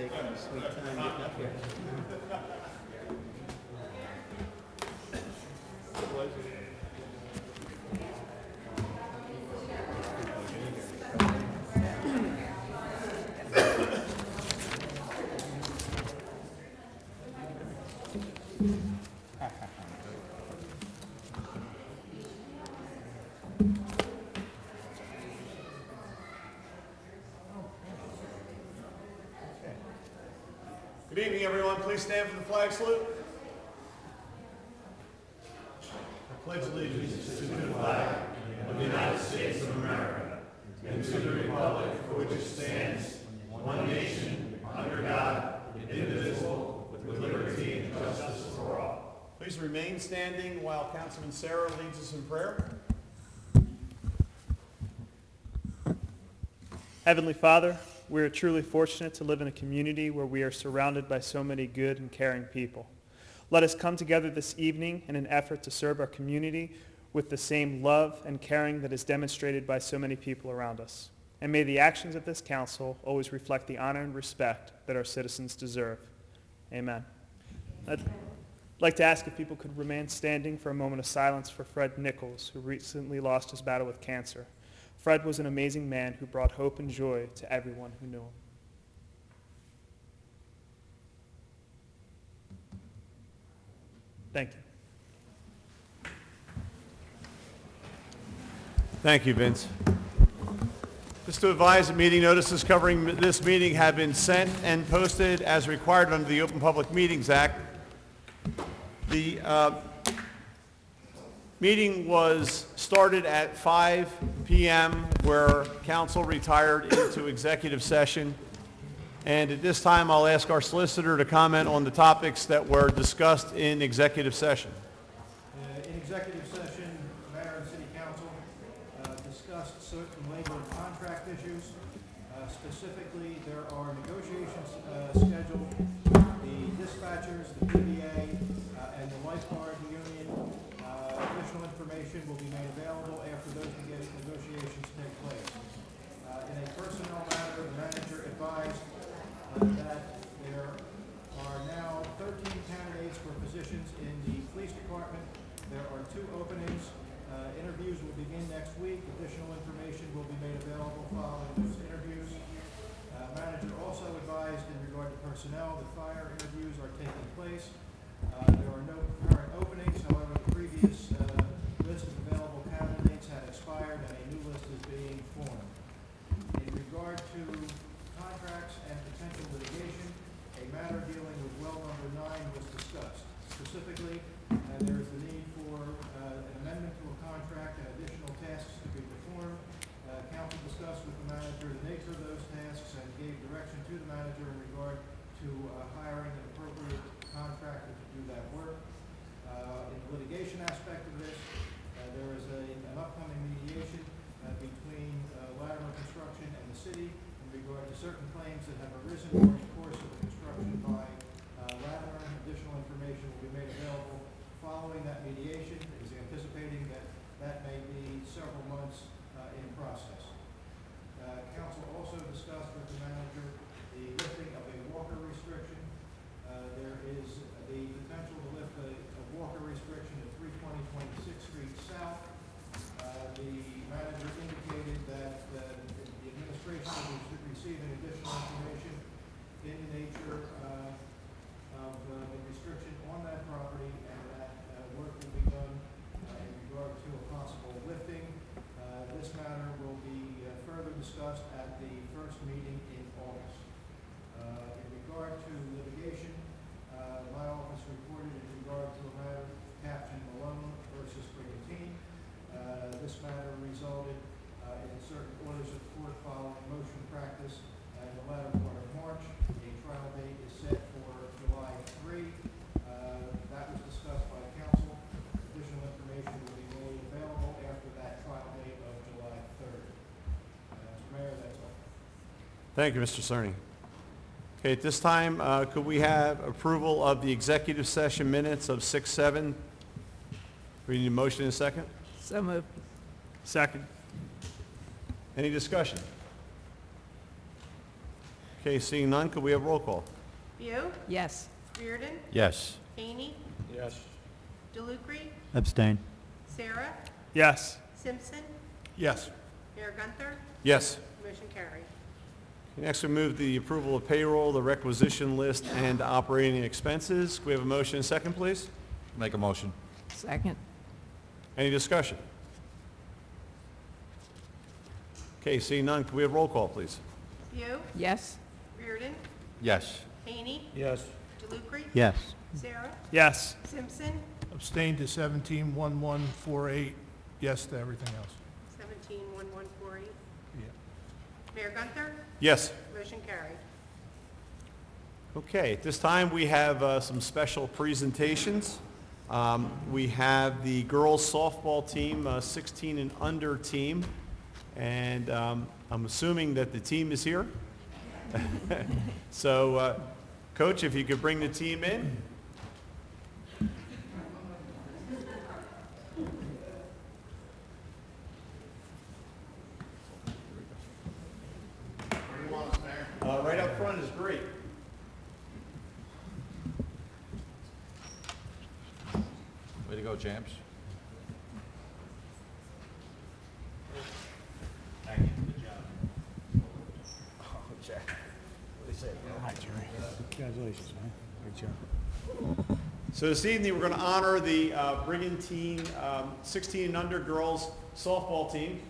taking your sweet time getting up here. Good evening, everyone. Please stand for the flag salute. I pledge allegiance to the flag of the United States of America and to the republic for which it stands, one nation, under God, indivisible, with liberty and justice for all. Please remain standing while Councilman Sarah leads us in prayer. Heavenly Father, we are truly fortunate to live in a community where we are surrounded by so many good and caring people. Let us come together this evening in an effort to serve our community with the same love and caring that is demonstrated by so many people around us. And may the actions of this council always reflect the honor and respect that our citizens deserve. Amen. I'd like to ask if people could remain standing for a moment of silence for Fred Nichols, who recently lost his battle with cancer. Fred was an amazing man who brought hope and joy to everyone who knew him. Thank you. Thank you, Vince. Just to advise, the meeting notices covering this meeting have been sent and posted as required under the Open Public Meetings Act. The meeting was started at 5 p.m. where council retired into executive session. And at this time, I'll ask our solicitor to comment on the topics that were discussed in executive session. In executive session, Mayor and City Council discussed certain labor and contract issues. Specifically, there are negotiations scheduled. The dispatchers, the PBA, and the lifeguard union. Additional information will be made available after those negotiations take place. In a personnel matter, the manager advised that there are now 13 candidates for positions in the police department. There are 2 openings. Interviews will begin next week. Additional information will be made available following those interviews. Manager also advised in regard to personnel that fire interviews are taking place. There are no current openings. However, the previous list of available candidates had expired and a new list is being formed. In regard to contracts and potential litigation, a matter dealing with well number 9 was discussed. Specifically, there is the need for an amendment to a contract and additional tasks to be performed. Council discussed with the manager the nature of those tasks and gave direction to the manager in regard to hiring an appropriate contractor to do that work. In the litigation aspect of this, there is an upcoming mediation between Latimer Construction and the city in regard to certain claims that have arisen during the course of the construction by Latimer. Additional information will be made available following that mediation. It is anticipating that that may be several months in process. Council also discussed with the manager the lifting of a walker restriction. There is the potential to lift a walker restriction at 320 26th Street South. The manager indicated that the administration will be receiving additional information in the nature of the restriction on that property, and that work will be done in regard to a possible lifting. This matter will be further discussed at the first meeting in August. In regard to litigation, my office reported in regard to a matter captioned Malone versus Brigantine. This matter resulted in certain orders of court following motion practice in the latter part of March. A trial date is set for July 3. That was discussed by council. Additional information will be made available after that trial date of July 3rd. Mr. Mayor, that's all. Thank you, Mr. Cerny. Okay, at this time, could we have approval of the executive session minutes of 6/7? We need a motion in a second. So moved. Second. Any discussion? Okay, seeing none, could we have roll call? View, Yes. Reardon, Yes. Haney, Yes. DeLucre, Abstain. Sarah, Yes. Simpson, Yes. Mayor Gunther, Yes. motion carried. Next, we move the approval of payroll, the requisition list, and operating expenses. Could we have a motion and second, please? Make a motion. Second. Any discussion? Okay, seeing none, could we have roll call, please? View, Yes. Reardon, Yes. Haney, Yes. DeLucre, Yes. Sarah, Yes. Simpson, Abstain to 171148, yes to everything else. 171148. Yeah. Mayor Gunther, Yes. motion carried. Okay, at this time, we have some special presentations. We have the girls softball team, 16 and under team, and I'm assuming that the team is here. So, Coach, if you could bring the team in. Right up front is great. Way to go, champs. Congratulations, man. Great job. So this evening, we're going to honor the Brigantine 16 and under girls softball team.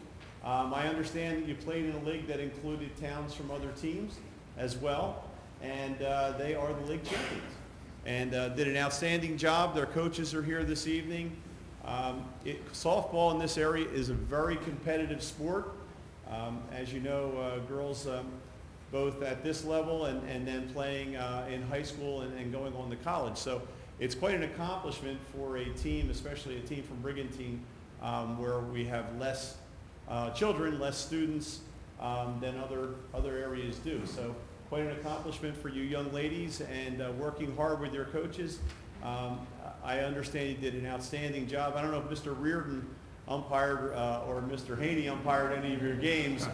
I understand that you played in a league that included towns from other teams as well, and they are the league champions. And did an outstanding job. Their coaches are here this evening. Softball in this area is a very competitive sport. As you know, girls both at this level and then playing in high school and going on to college. So it's quite an accomplishment for a team, especially a team from Brigantine, where we have less children, less students than other areas do. So quite an accomplishment for you young ladies, and working hard with your coaches. I understand you did an outstanding job. I don't know if Mr. Reardon umpired or Mr. Haney umpired any of your games.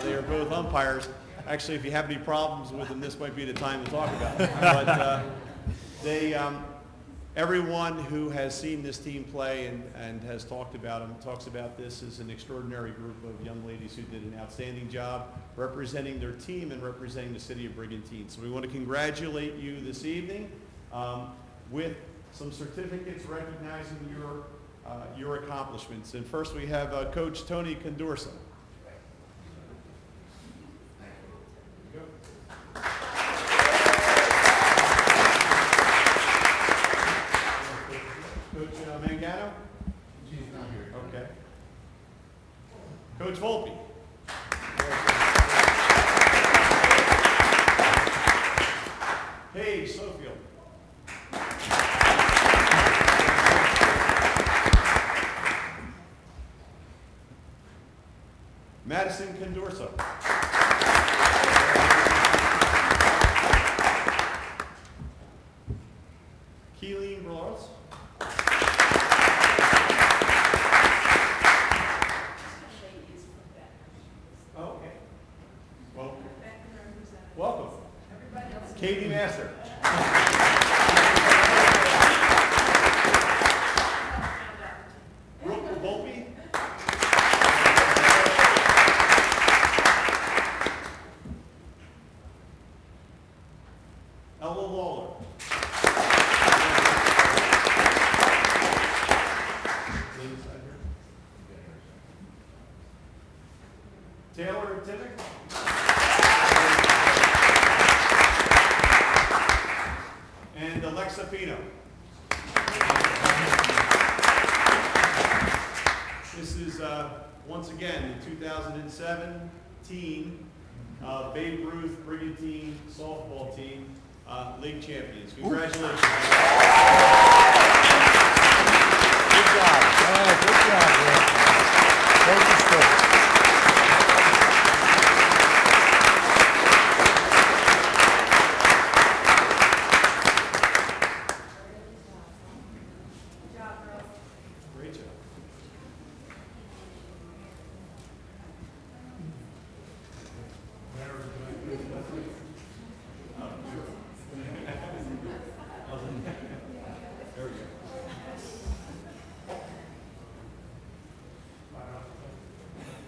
They are both umpires. Actually, if you have any problems with them, this might be the time to talk about it. But everyone who has seen this team play and has talked about them talks about this as an extraordinary group of young ladies who did an outstanding job representing their team and representing the city of Brigantine. So we want to congratulate you this evening with some certificates recognizing your accomplishments. And first we have Coach Tony Condorsa. Coach Mangano? She's not here. Okay. Coach Volpe. Paige Sofield. Madison Condorso. Keeleen Ross. Oh, okay. Well, welcome. Katie Master. Brooke Volpe. Ella Lawler. Taylor Timmick. And Alexa Pino. This is, once again, the 2017 Babe Ruth Brigantine softball team league champions. Congratulations. Good job. Oh, good job, Rick. Focus good. Great job.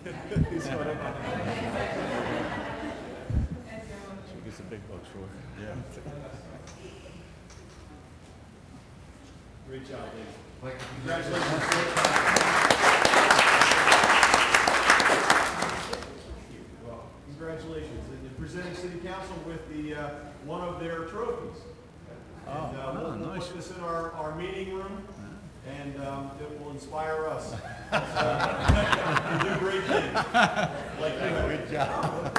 She gets the big bucks for it. Yeah. Great job, Dave. Congratulations. Well, congratulations. And you're presenting City Council with the, one of their trophies. And, we'll put this in our meeting room, and it will inspire us to do great things. Like that. Good job.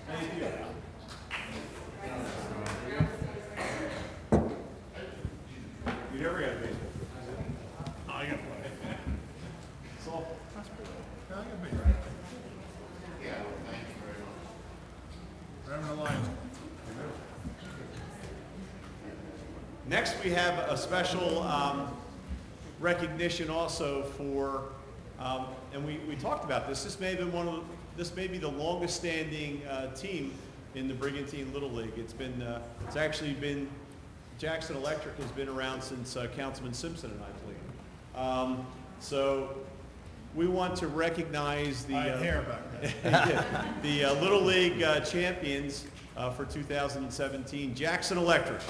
Thank you. You never got a baseball. I got one. Softball. I got big. Reverend Lyons. Next, we have a special recognition also for, and we talked about this. This may have been this may be the longest-standing team in the Brigantine Little League. It's actually been Jackson Electric has been around since Councilman Simpson and I believe. So we want to recognize the I had hair back then. the Little League champions for 2017, Jackson Electric.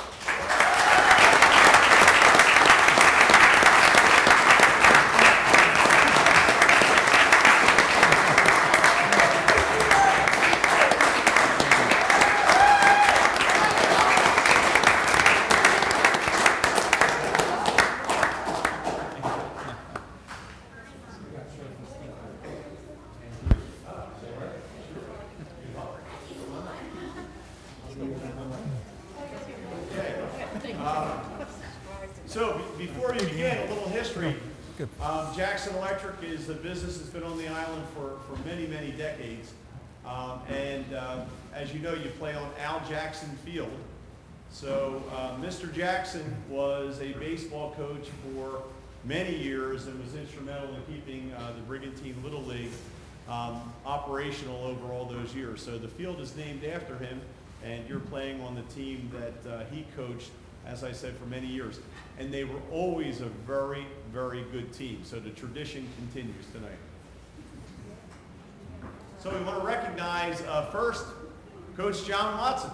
So before we begin, a little history. Jackson Electric is a business that's been on the island for many, many decades. As you know, you play on Al Jackson Field. So Mr. Jackson was a baseball coach for many years and was instrumental in keeping the Brigantine Little League operational over all those years. So the field is named after him, and you're playing on the team that he coached, as I said, for many years. And they were always a very, very good team. So the tradition continues tonight. So we want to recognize first Coach John Watson.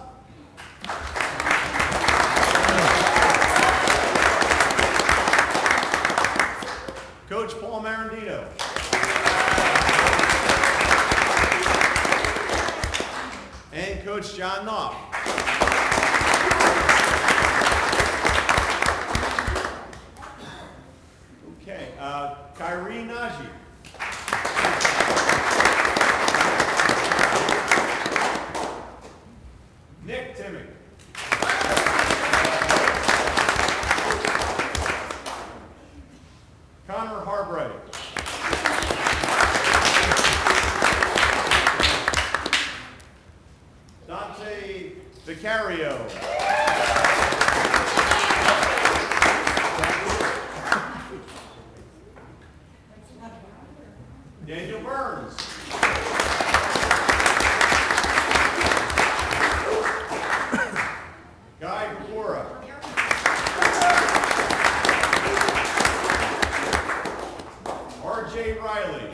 Coach Paul Marandino. And Coach John Knopf. Okay, Kyrie Najee. Nick Timmick. Connor Harbright. Dante Vicario. Daniel Burns. Guy Gabora. R.J. Riley.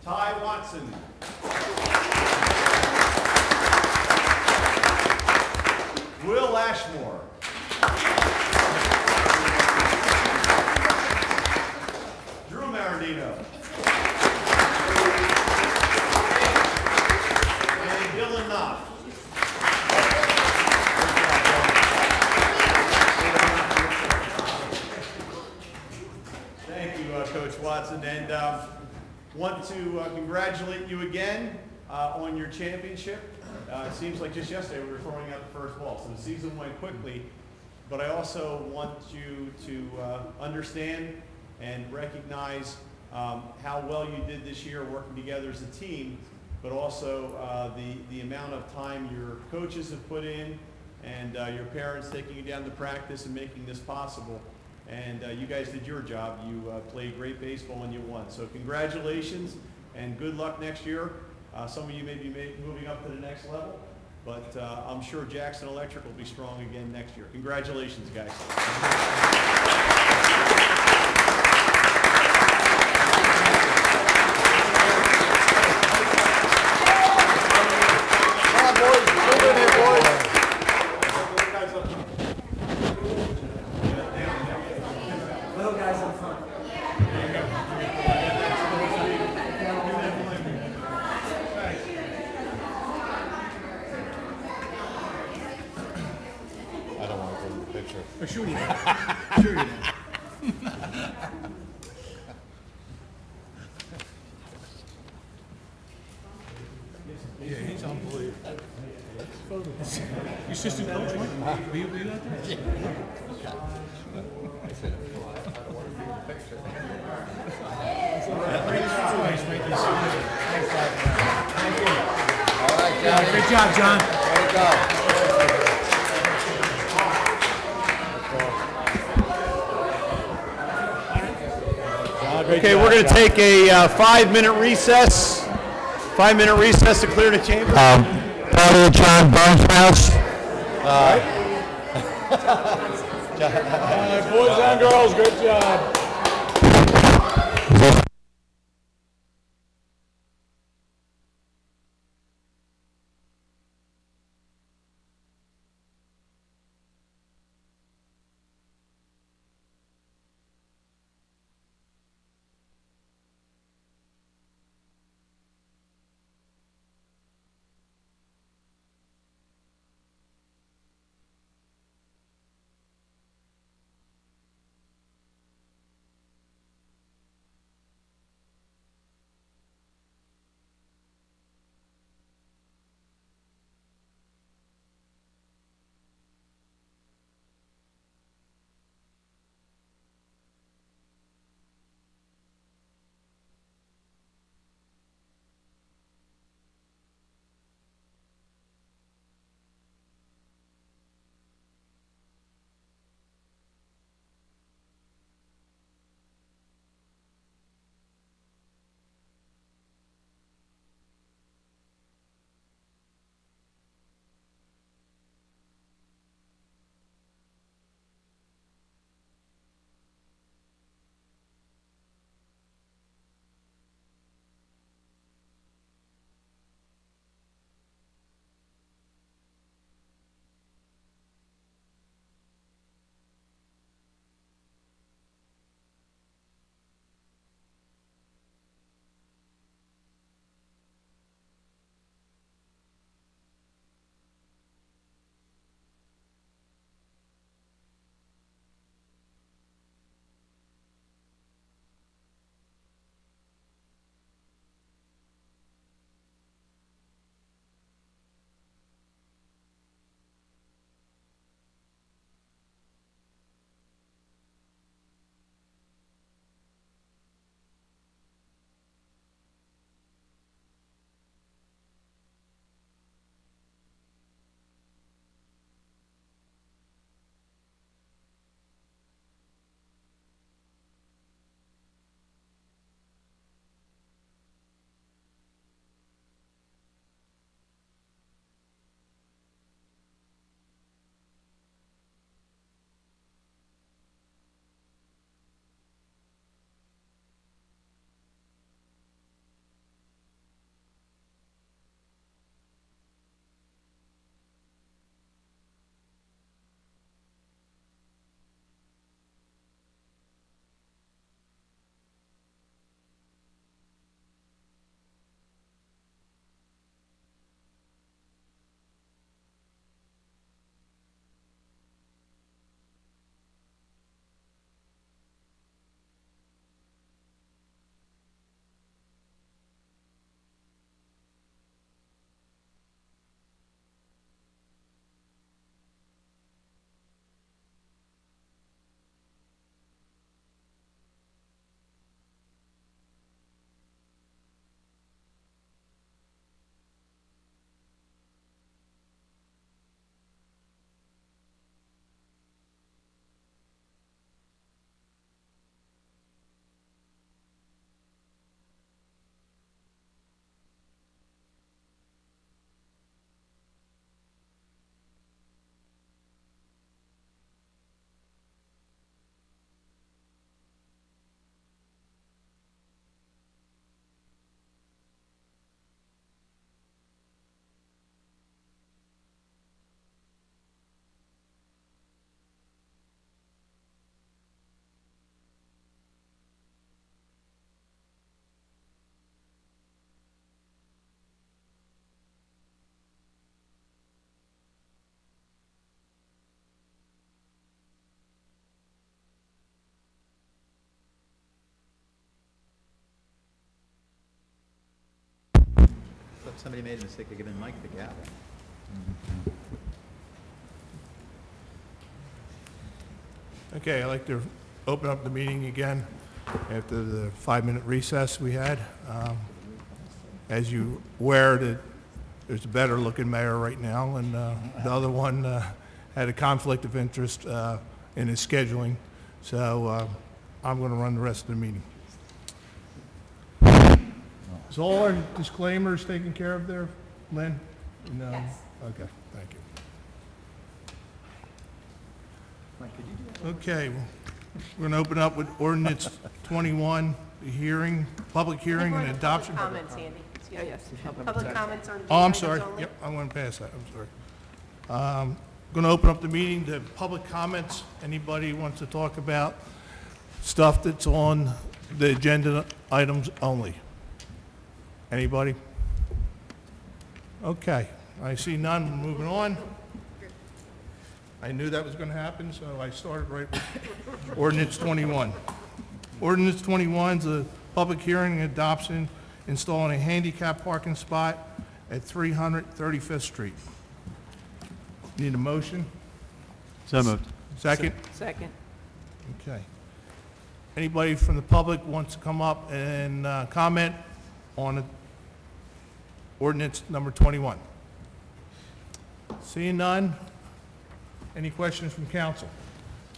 Ty Watson. Will Ashmore. Drew Marandino. And Dylan Knopf. Thank you, Coach Watson, and want to congratulate you again on your championship. It seems like just yesterday we were throwing out the first ball, so the season went quickly, but I also want you to understand and recognize how well you did this year working together as a team, but also the amount of time your coaches have put in and your parents taking you down to practice and making this possible. and you guys did your job. You played great baseball and you won. So congratulations and good luck next year. Some of you may be moving up to the next level, but I'm sure Jackson Electric will be strong again next year. Congratulations, guys. Come on, boys, move in here, boys. I don't want to go in the picture. Yeah, he's unbelievable. Your assistant coach, Mike? Were you out there? All right, Johnny. Great job, John. Way to go. Okay, we're going to take a 5-minute recess. 5-minute recess to clear the chamber. Party of John Burns House. Boys and girls, great job. Somebody made a mistake of giving Mike the gavel. Okay, I'd like to open up the meeting again after the 5-minute recess we had. As you aware, that there's a better-looking mayor right now, and the other one had a conflict of interest in his scheduling, so I'm going to run the rest of the meeting. Is all our disclaimers taken care of there, Lynn? No? Yes. Okay, thank you. Mike, could you do that? Okay, well, we're going to open up with ordinance 21, the hearing, public hearing and adoption. Public comments, Andy. Excuse me. Public comments on. Oh, I'm items sorry. only. Yep, I went past that. I'm sorry. Going to open up the meeting to public comments. Anybody wants to talk about stuff that's on the agenda items only? Anybody? Okay, I see none. We're moving on. I knew that was going to happen, so I started right with ordinance 21. Ordinance 21 is a public hearing and adoption installing a handicap parking spot at 335th Street. Need a motion? So moved. Second? Second. Okay. Anybody from the public wants to come up and comment on ordinance number 21? Seeing none? Any questions from council?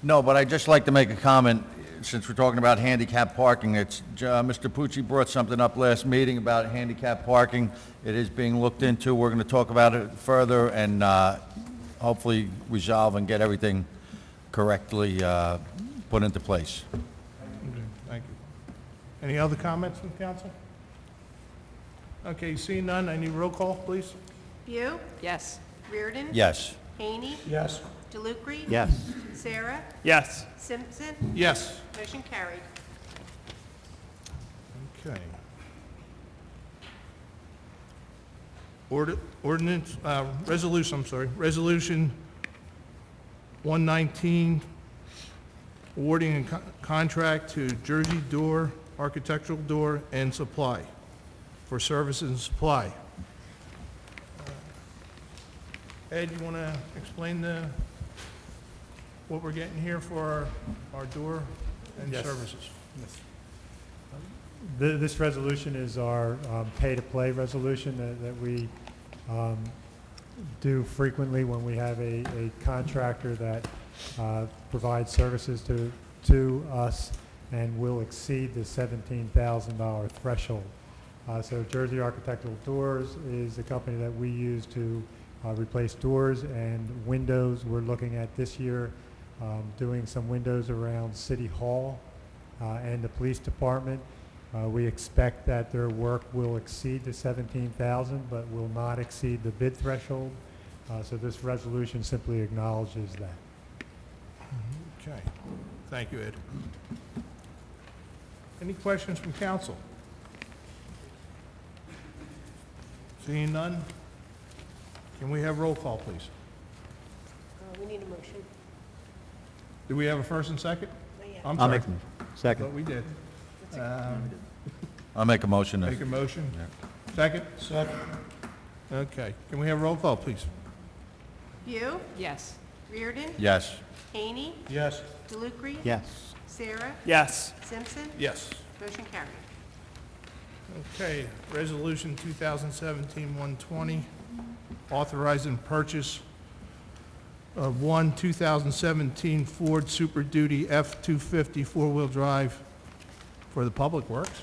No, but I'd just like to make a comment, since we're talking about handicap parking. It's, Mr. Pucci brought something up last meeting about handicap parking. It is being looked into. We're going to talk about it further and hopefully resolve and get everything correctly put into place. Okay, thank you. Any other comments from council? Okay, seeing none, I need roll call, please. View. Yes. Reardon. Yes. Haney. Yes. DeLucre. Yes. Sarah. Yes. Simpson. Yes. Motion carried. Okay. Resolution 119, awarding a contract to Jersey Door, Architectural Door and Supply for services and supply. Ed, you want to explain what we're getting here for our door and Yes. services? This resolution is our pay-to-play resolution that we do frequently when we have a contractor that provides services to us and will exceed the $17,000 threshold. So Jersey Architectural Doors is a company that we use to replace doors and windows. We're looking at this year doing some windows around City Hall and the police department. We expect that their work will exceed the $17,000, but will not exceed the bid threshold. So this resolution simply acknowledges that. Okay. Thank you, Ed. Any questions from council? Seeing none? Can we have roll call, please? We need a motion. Do we have a first and second? Not yet. I'm I'll sorry. make them. Thought Second. we did. I'll make a motion. Make a motion? Second? Second. Okay. Can we have roll call, please? View. Yes. Reardon. Yes. Haney. Yes. DeLucre. Yes. Sarah. Yes. Simpson. Yes. Motion carried. Okay, Resolution 2017-120, authorizing purchase of one 2017 Ford Super Duty F-250 four-wheel drive for the Public Works.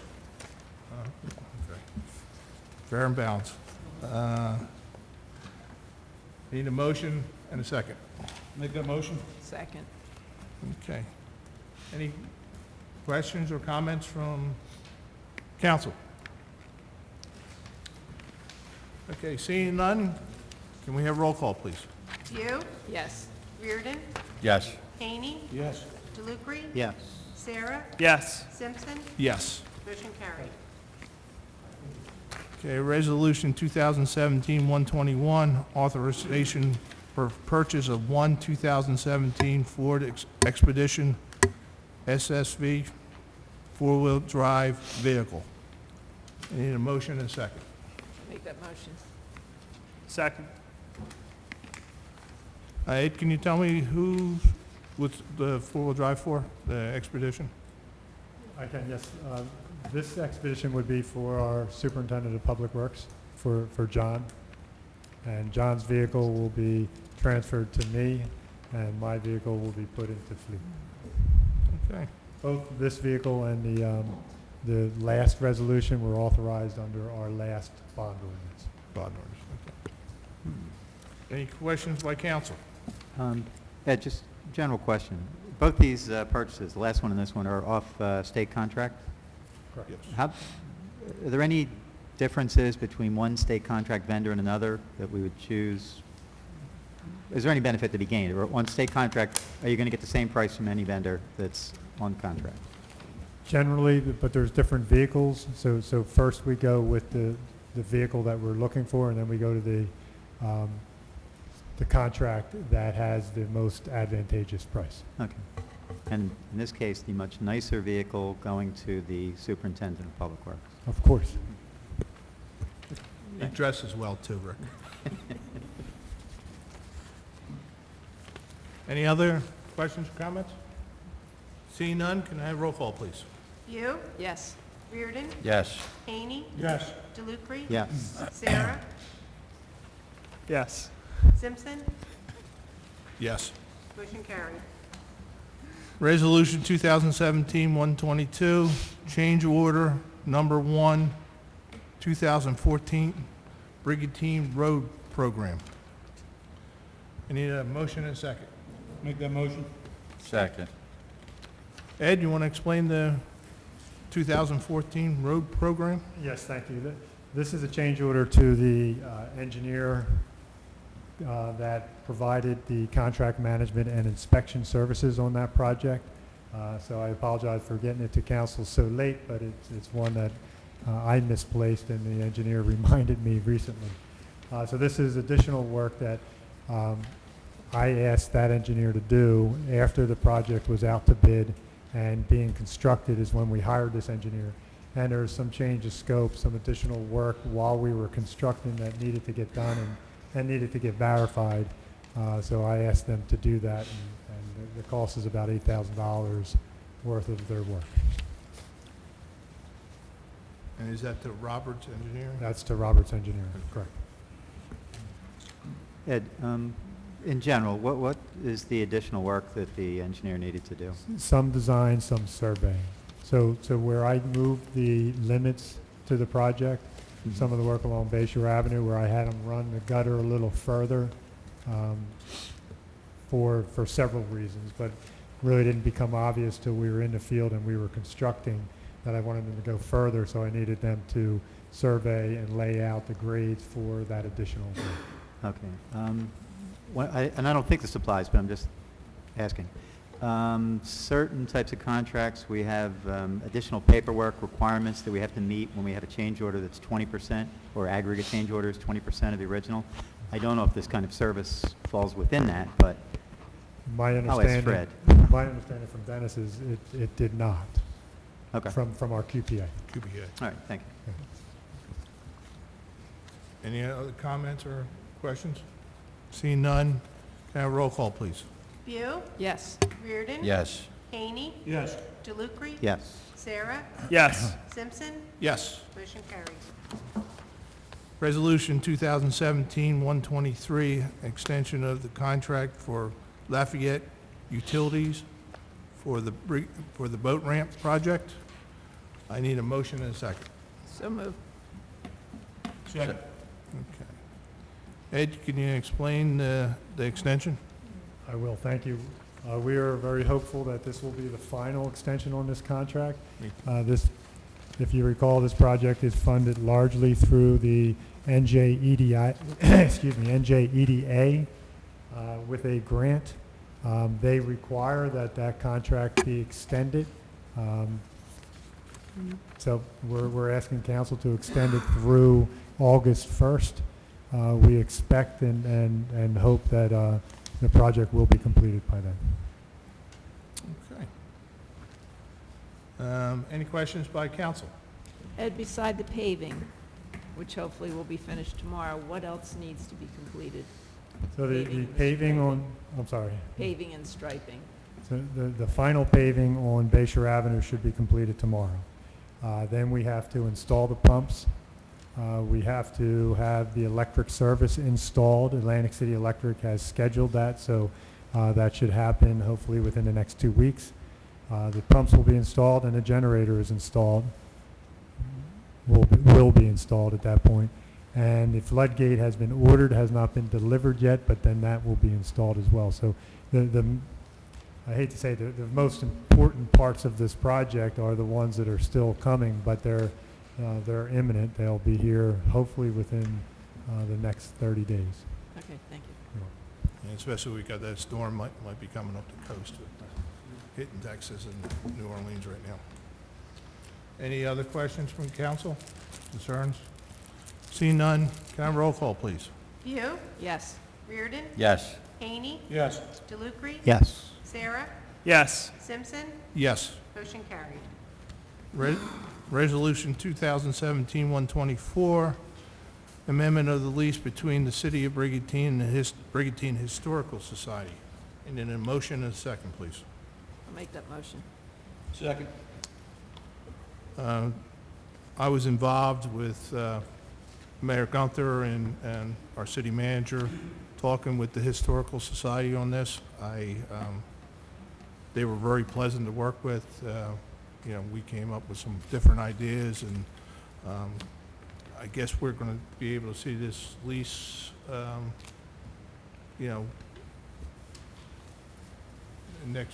Okay. Fair and balanced. Need a motion and a second. Make that motion? Second. Okay. Any questions or comments from council? Okay, seeing none, can we have roll call, please? View. Yes. Reardon. Yes. Haney. Yes. DeLucre. Yes. Sarah. Yes. Simpson. Yes. Motion carried. Okay, Resolution 2017-121, authorization for purchase of one 2017 Ford Expedition SSV four-wheel drive vehicle. I need a motion and a second. Make that motion. Second. Ed, can you tell me who was the four-wheel drive for, the Expedition? I can, yes. This expedition would be for our Superintendent of Public Works, for John. And John's vehicle will be transferred to me, and my vehicle will be put into fleet. Okay. Both this vehicle and the last resolution were authorized under our last bond ordinance. Bond orders, okay. Any questions by council? Ed, just general question. Both these purchases, the last one and this one, are off state contract? Correct. Yes. Are there any differences between one state contract vendor and another that we would choose? Is there any benefit to be gained? Or on state contract, are you going to get the same price from any vendor that's on contract? Generally, but there's different vehicles, so first we go with the vehicle that we're looking for, and then we go to the contract that has the most advantageous price. Okay. And in this case, the much nicer vehicle going to the Superintendent of Public Works. Of course. He dresses well too, Rick. Any other questions or comments? Seeing none, can I have roll call, please? View, Yes. Reardon, Yes. Haney, Yes. DeLucre. Yes. Sarah, Yes. Simpson, Yes. motion carried. Resolution 2017-122, change order number 1, 2014, Brigantine Road Program. I need a motion and a second. Make that motion. Second. Ed, you want to explain the 2014 road program? Yes, thank you. This is a change order to the engineer that provided the contract management and inspection services on that project. So I apologize for getting it to council so late, but it's one that I misplaced and the engineer reminded me recently. So this is additional work that I asked that engineer to do after the project was out to bid and being constructed is when we hired this engineer. And there was some change of scope, some additional work while we were constructing that needed to get done and needed to get verified. So I asked them to do that, and the cost is about $8,000 worth of their work. And is that the Roberts Engineering? That's to Roberts Engineering, correct. Ed, in general, what is the additional work that the engineer needed to do? Some design, some surveying. So where I moved the limits to the project, some of the work along Bayshore Avenue where I had them run the gutter a little further for several reasons, but really didn't become obvious till we were in the field and we were constructing that I wanted them to go further, so I needed them to survey and lay out the grades for that additional work. Okay. And I don't think this applies, but I'm just asking. Certain types of contracts, we have additional paperwork requirements that we have to meet when we have a change order that's 20%, or aggregate change order is 20% of the original. I don't know if this kind of service falls within that, but My I'll ask understanding, Fred. my understanding from Dennis is it did not, Okay. from our QPA. QBA. All right, thank you. Any other comments or questions? Seeing none, can I have a roll call, please? View, Yes. Reardon. Yes. Haney, Yes. DeLucre. Yes. Sarah, Yes. Simpson, Yes. motion carried. Resolution 2017-123, extension of the contract for Lafayette Utilities for the boat ramp project. I need a motion and a second. So moved. Second. Okay. Ed, can you explain the extension? I will, thank you. We are very hopeful that this will be the final extension on this contract. If you recall, this project is funded largely through the NJEDA with a grant. They require that contract be extended. So we're asking council to extend it through August 1st. We expect and hope that the project will be completed by then. Okay. Any questions by council? Ed, beside the paving, which hopefully will be finished tomorrow. What else needs to be completed? So the Paving and paving striping. on, I'm sorry. Paving and striping. So the final paving on Bayshore Avenue should be completed tomorrow. Then we have to install the pumps. We have to have the electric service installed. Atlantic City Electric has scheduled that, so that should happen hopefully within the next 2 weeks. The pumps will be installed and the generator is installed, will be installed at that point. And the floodgate has been ordered, has not been delivered yet, but then that will be installed as well. So I hate to say the most important parts of this project are the ones that are still coming, but they're imminent. They'll be here hopefully within the next 30 days. Okay, thank you. And especially we got that storm might be coming up the coast, hitting Texas and New Orleans right now. Any other questions from council? Concerns? Seeing none, can I have roll call, please? View, Yes. Reardon, Yes. Haney, Yes. DeLucre, Yes. Sarah, Yes. Simpson, Yes. motion carried. Resolution 2017-124, amendment of the lease between the City of Brigantine and the Brigantine Historical Society. And then a motion and a second, please. I'll make that motion. Second. I was involved with Mayor Gunther and our city manager, talking with the Historical Society on this. They were very pleasant to work with. You know, we came up with some different ideas, and I guess we're going to be able to see this lease, you know,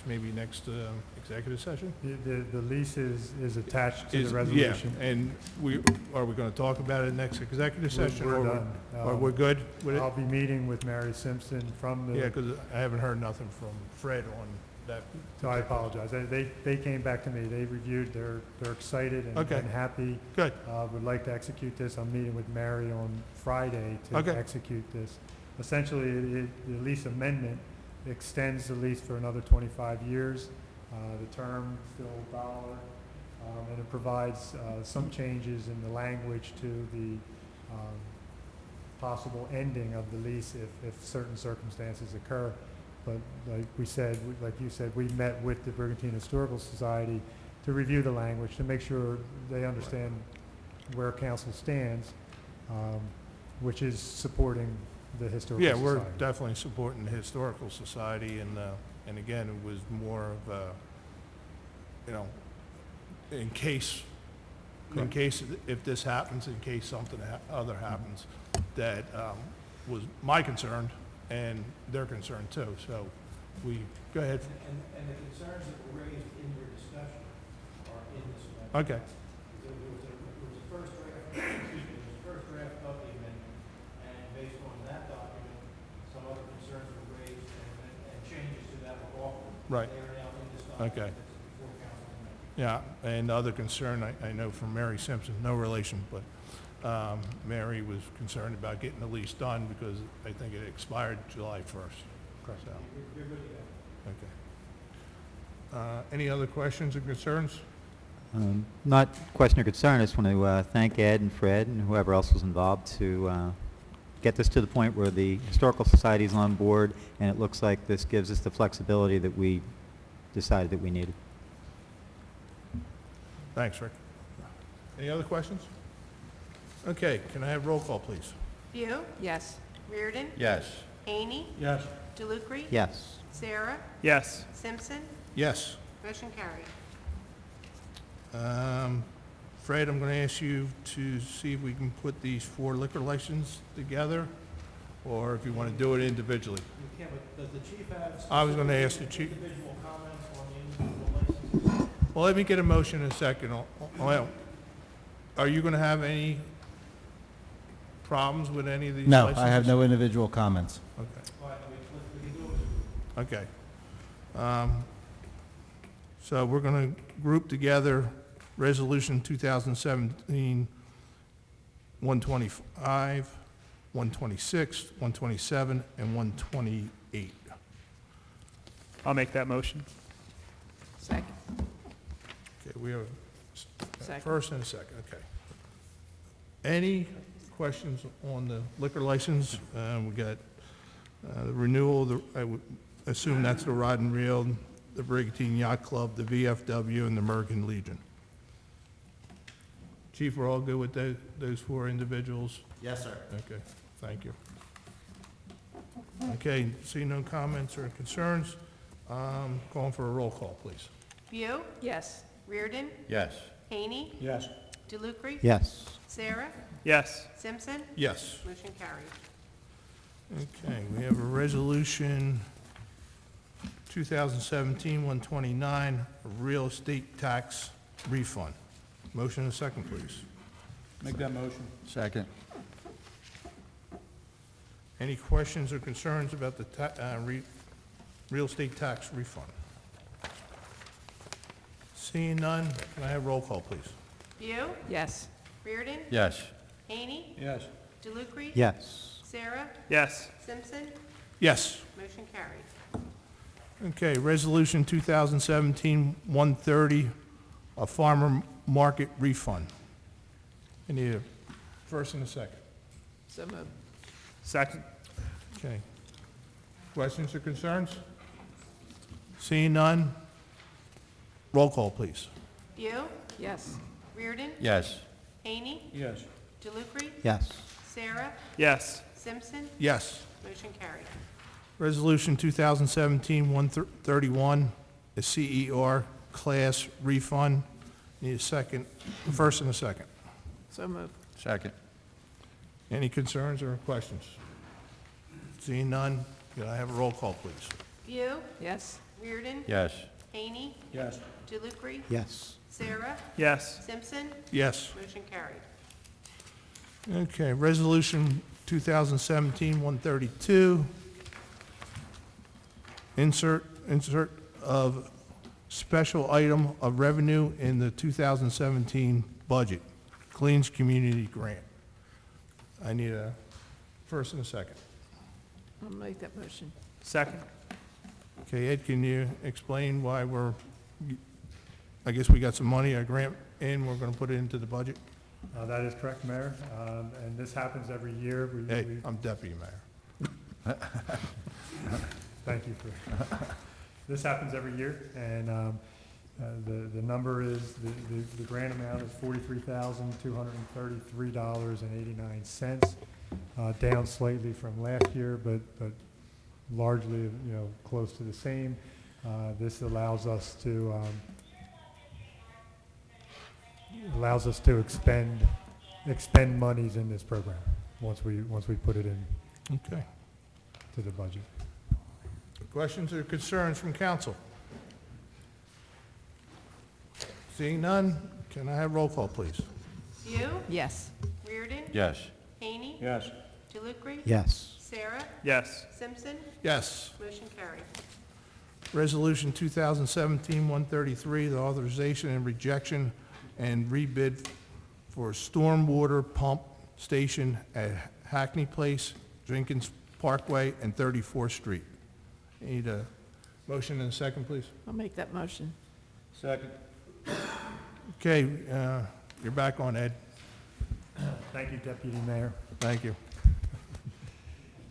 maybe next executive session? The lease is attached to Is- the resolution. Yeah, and are we going to talk about it next executive session? We're or done. Or we're good with it? I'll be meeting with Mary Simpson from the. Yeah, because I haven't heard nothing from Fred on that. So I apologize. They came back to me. They reviewed. They're excited Okay. and happy. Good. Would like to execute this. I'm meeting with Mary on Friday to Okay. execute this. Essentially, the lease amendment extends the lease for another 25 years. The term still dollar, and it provides some changes in the language to the possible ending of the lease if certain circumstances occur. But like we said, like you said, we met with the Brigantine Historical Society to review the language, to make sure they understand where council stands, which is supporting the Historical Yeah, Society. we're definitely supporting the Historical Society, and again, it was more of a, you know, in case, if this happens, in case something other happens, that was my concern and their concern too. So go ahead. And the concerns that were raised in your discussion are in this amendment. Okay, It was a first draft, excuse me, it was a first draft of the amendment, and based on that document, some other concerns were raised and changes to that were offered. Right. They are now in this document Okay. that's before council tonight. yeah, and the other concern I know from Mary Simpson, no relation, but Mary was concerned about getting the lease done because I think it expired July 1st. Correct. So, You're good to go. okay. Any other questions or concerns? Not question or concern, I just want to thank Ed and Fred and whoever else was involved to get this to the point where the Historical Society is on board, and it looks like this gives us the flexibility that we decided that we needed. Thanks, Rick. Any other questions? Okay, can I have roll call, please? View, Yes. Reardon, Yes. Haney, Yes. DeLucre, Yes. Sarah, Yes. Simpson, Yes. motion carried. Fred, I'm going to ask you to see if we can put these 4 liquor licenses together, or if you want to do it individually. You can, but does the chief have? I was gonna ask the chief- Individual comments on the individual licenses? Well, let me get a motion in a second. Well, are you going to have any problems with any of these No, licenses? I have no individual comments. Okay. All right, we can do it. Okay. So we're going to group together Resolution 2017-125, 126, 127, and 128. I'll make that motion. Second. Okay, we have a Second. first and a second, okay. Any questions on the liquor license? We got the renewal, I would assume that's the Rod and Reel, the Brigantine Yacht Club, the VFW, and the American Legion. Chief, we're all good with those four individuals? Yes, sir. Okay, thank you. Okay, see no comments or concerns. Calling for a roll call, please. View, Yes. Reardon, Yes. Haney, Yes. DeLucre, Yes. Sarah, Yes. Simpson, Yes. motion carried. Okay, we have a resolution 2017-129, real estate tax refund. Motion and a second, please. Make that motion. Second. Any questions or concerns about the real estate tax refund? Seeing none, can I have roll call, please? View, Yes. Reardon, Yes. Haney, Yes. DeLucre, Yes. Sarah, Yes. Simpson, Yes. motion carried. Okay, resolution 2017-130, a farmer market refund. I need a first and a second. So moved. Second. Okay. Questions or concerns? Seeing none, roll call, please. View, Yes. Reardon, Yes. Haney, Yes. DeLucre, Yes. Sarah, Yes. Simpson, Yes. motion carried. Resolution 2017-131, a CER class refund. Need a second, first and a second. So moved. Second. Any concerns or questions? Seeing none, can I have a roll call, please? View, Yes. Reardon, Yes. Haney, Yes. DeLucre, Yes. Sarah, Yes. Simpson, Yes. motion carried. Okay, resolution 2017-132. Insert of special item of revenue in the 2017 budget, Cleans Community Grant. I need a first and a second. I'll make that motion. Second. Okay, Ed, can you explain why I guess we got some money, a grant in, we're gonna put it into the budget? That is correct, Mayor, and this happens every year. Hey, I'm deputy mayor. Thank you for, this happens every year, and the number is, the grant amount is $43,233.89, down slightly from last year, but largely, close to the same. This allows us to expend monies in this program once we put it in Okay. to the budget. Questions or concerns from council? Seeing none, can I have roll call, please? View, Yes. Reardon, Yes. Haney, Yes. DeLucre, Yes. Sarah, Yes. Simpson, Yes. motion carried. Resolution 2017-133, the authorization and rejection and rebid for stormwater pump station at Hackney Place, Jenkins Parkway, and 34th Street. Need a motion and a second, please? I'll make that motion. Second. Okay, you're back on, Ed. Thank you, Deputy Mayor. Thank you.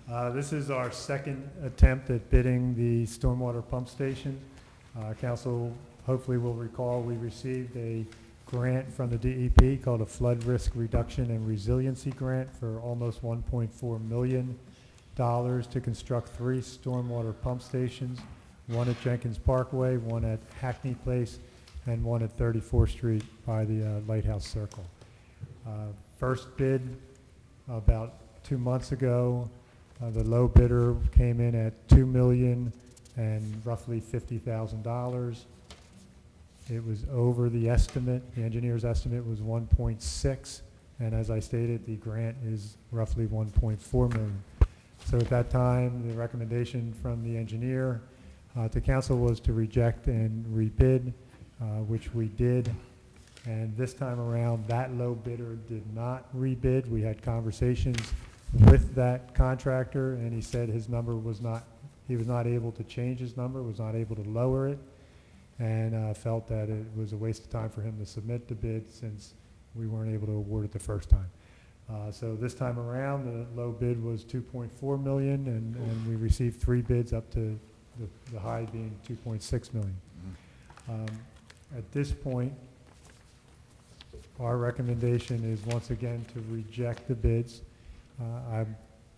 This is our second attempt at bidding the stormwater pump station. Council hopefully will recall we received a grant from the DEP called a Flood Risk Reduction and Resiliency Grant for almost $1.4 million to construct 3 stormwater pump stations, one at Jenkins Parkway, one at Hackney Place, and one at 34th Street by the Lighthouse Circle. First bid about 2 months ago. The low bidder came in at $2 million and roughly $50,000. It was over the estimate. The engineer's estimate was 1.6, and as I stated, the grant is roughly 1.4 million. So at that time, the recommendation from the engineer to council was to reject and rebid, which we did. And this time around, that low bidder did not rebid. We had conversations with that contractor, and he said his number was not, he was not able to change his number, was not able to lower it, and felt that it was a waste of time for him to submit the bid since we weren't able to award it the first time. So this time around, the low bid was 2.4 million, and we received 3 bids up to the high being 2.6 million. At this point, our recommendation is once again to reject the bids. I'm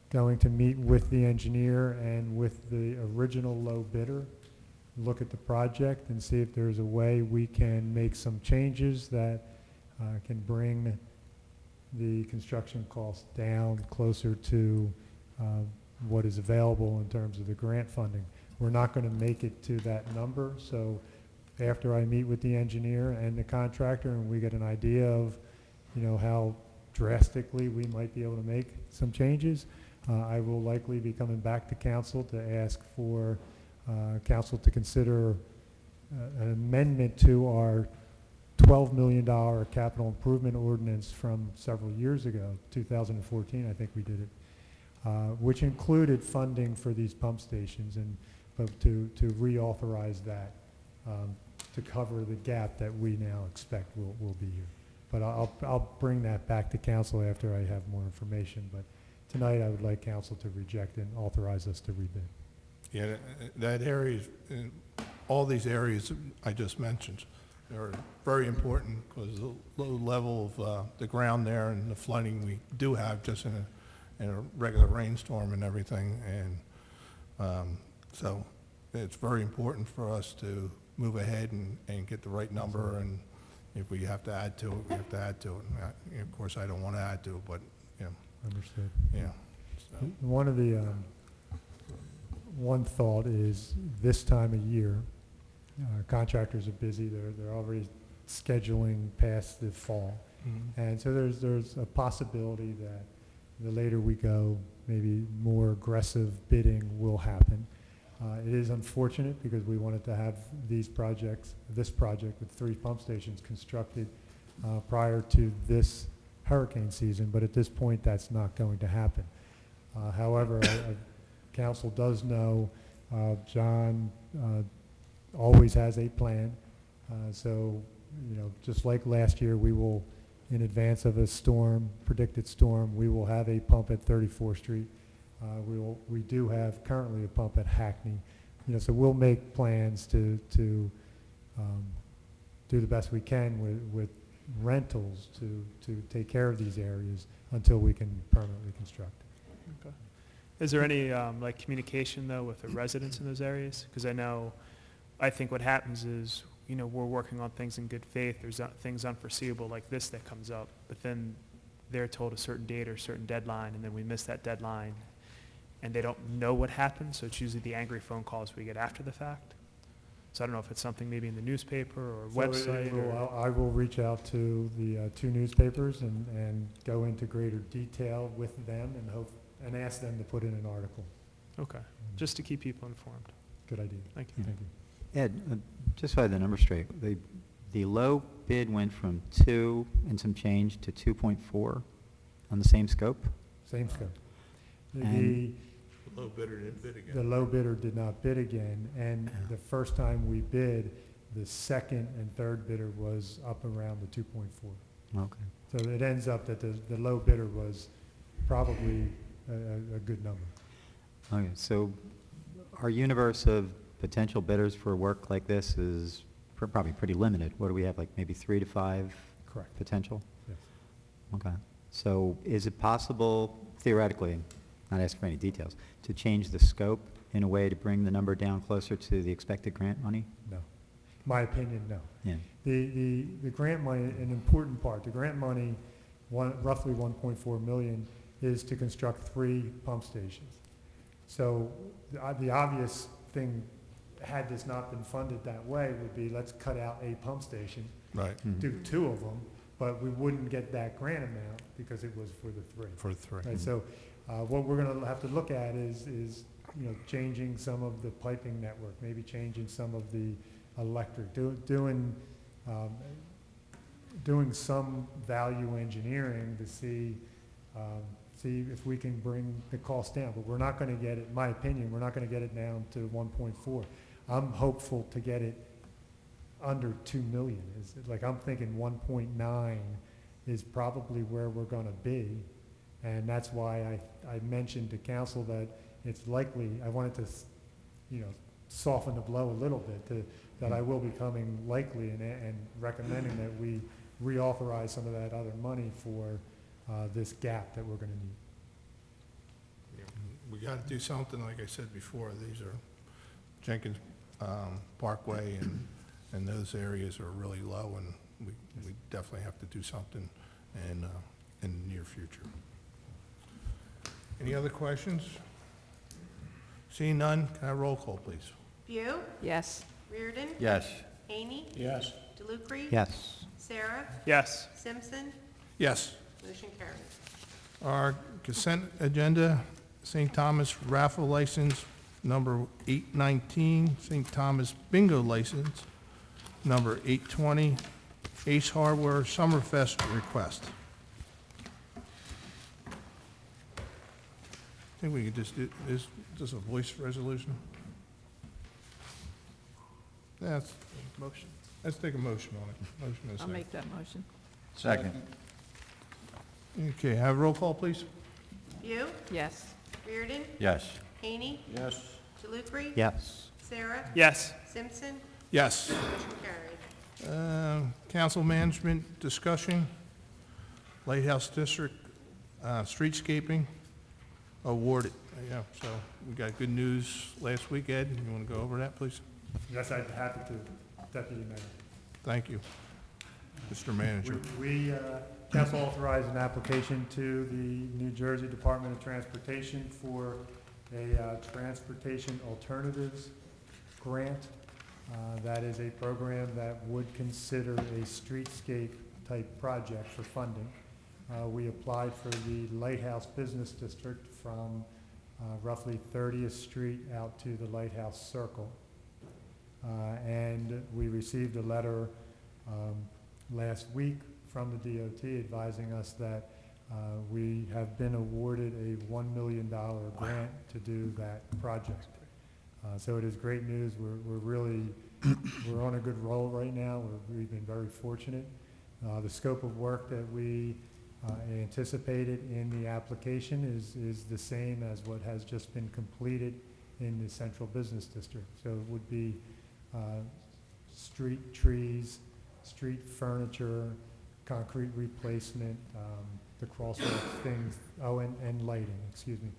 going to meet with the engineer and with the original low bidder, look at the project and see if there's a way we can make some changes that can bring the construction costs down closer to what is available in terms of the grant funding. We're not going to make it to that number, so after I meet with the engineer and the contractor and we get an idea of, how drastically we might be able to make some changes, I will likely be coming back to council to ask for council to consider an amendment to our $12 million capital improvement ordinance from several years ago, 2014, I think we did it, which included funding for these pump stations, but to reauthorize that to cover the gap that we now expect will be here. But I'll bring that back to council after I have more information. But tonight I would like council to reject and authorize us to rebid. Yeah, that area, all these areas I just mentioned, are very important because the low level of the ground there and the flooding we do have just in a regular rainstorm and everything. And so it's very important for us to move ahead and get the right number. And if we have to add to it, we have to add to it. And of course, I don't want to add to it, but, Understood. yeah. So. One of the one thought is this time of year, contractors are busy. They're already scheduling past the fall, and so there's a possibility that the later we go, maybe more aggressive bidding will happen. It is unfortunate because we wanted to have this project with 3 pump stations constructed prior to this hurricane season, but at this point that's not going to happen. However, council does know John always has a plan. So, just like last year, we will, in advance of a predicted storm, we will have a pump at 34th Street. We do have currently a pump at Hackney. So we'll make plans to do the best we can with rentals to take care of these areas until we can permanently construct. Okay. Is there any communication though with the residents in those areas? Because I think what happens is, we're working on things in good faith. There's things unforeseeable like this that comes up, but then they're told a certain date or a certain deadline, and then we miss that deadline, and they don't know what happened. So it's usually the angry phone calls we get after the fact. So I don't know if it's something maybe in the newspaper or website. I will reach out to the 2 newspapers and go into greater detail with them and ask them to put in an article. Okay, just to keep people informed. Good idea. Thank you. Thank you. Ed, just so I have the number straight, the low bid went from 2 and some change to 2.4 on the same scope? Same scope. And The low bidder didn't bid again. The low bidder did not bid again, and the first time we bid, the second and third bidder was up around the 2.4. Okay. So it ends up that the low bidder was probably a good number. Okay, so our universe of potential bidders for work like this is probably pretty limited. What do we have, like maybe 3 to 5 Correct. potential? Yes. Okay. So is it possible, theoretically, not asking for any details, to change the scope in a way to bring the number down closer to the expected grant money? No. My opinion, no. Yeah. The grant money, an important part, the grant money, roughly 1.4 million, is to construct 3 pump stations. So the obvious thing, had this not been funded that way, would be let's cut out a pump station, Right, do 2 of them, but we wouldn't get that grant amount because it was for the 3. for 3. Right, so what we're going to have to look at is changing some of the piping network, maybe changing some of the electric, doing some value engineering to see if we can bring the cost down. But we're not going to get it, in my opinion, we're not going to get it down to 1.4. I'm hopeful to get it under 2 million. Like I'm thinking 1.9 is probably where we're going to be. And that's why I mentioned to council that it's likely, I wanted to, soften the blow a little bit, that I will be coming likely and recommending that we reauthorize some of that other money for this gap that we're going to need. We got to do something, like I said before, these are Jenkins Parkway and those areas are really low, and we definitely have to do something in the near future. Any other questions? Seeing none, can I have roll call, please? View, Yes. Reardon, Yes. Haney, Yes. DeLucre. Yes. Sarah, Yes. Simpson, Yes. motion carries. Our consent agenda, St. Thomas raffle license number 819, St. Thomas bingo license number 820, Ace Hardware Summerfest request. I think we could just do, is this a voice resolution? That's, Motion. let's take a motion on it. Motion is I'll make that motion. Second. Okay, have a roll call, please? View, Yes. Reardon, Yes. Haney, Yes. DeLucre. Yes. Sarah, Yes. Simpson, Yes. motion carried. Council management discussion, Lighthouse District streetscaping awarded. Yeah, so we got good news last week, Ed. You want to go over that, please? Yes, I'd be happy to, Deputy Mayor. Thank you, Mr. Manager. We council authorized an application to the New Jersey Department of Transportation for a transportation alternatives grant. That is a program that would consider a streetscape type project for funding. We applied for the Lighthouse Business District from roughly 30th Street out to the Lighthouse Circle. And we received a letter last week from the DOT advising us that we have been awarded a $1 million grant to do that project. So it is great news. We're really, we're on a good roll right now. We've been very fortunate. The scope of work that we anticipated in the application is the same as what has just been completed in the Central Business District. So it would be street trees, street furniture, concrete replacement, the crosswalk things, and lighting, excuse me.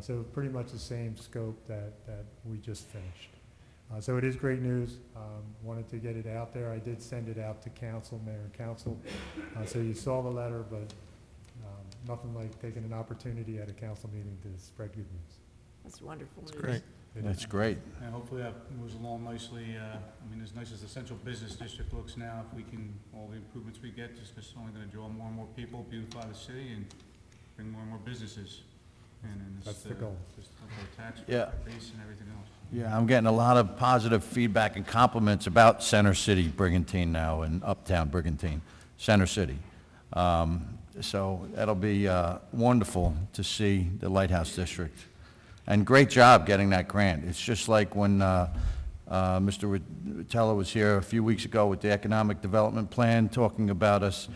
So pretty much the same scope that we just finished. So it is great news. Wanted to get it out there. I did send it out to council, mayor and council. So you saw the letter, but nothing like taking an opportunity at a council meeting to spread good news. That's wonderful news. Great. That's great. And hopefully that moves along nicely. I mean, as nice as the Central Business District looks now, if we can, all the improvements we get, it's only gonna draw more and more people, beautify the city, and bring more and more businesses. And That's the goal. Just our tax Yeah. base and everything else. Yeah, I'm getting a lot of positive feedback and compliments about Center City Brigantine now and Uptown Brigantine, Center City. So that'll be wonderful to see the Lighthouse District. And great job getting that grant. It's just like when Mr. Rotella was here a few weeks ago with the Economic Development Plan, talking about us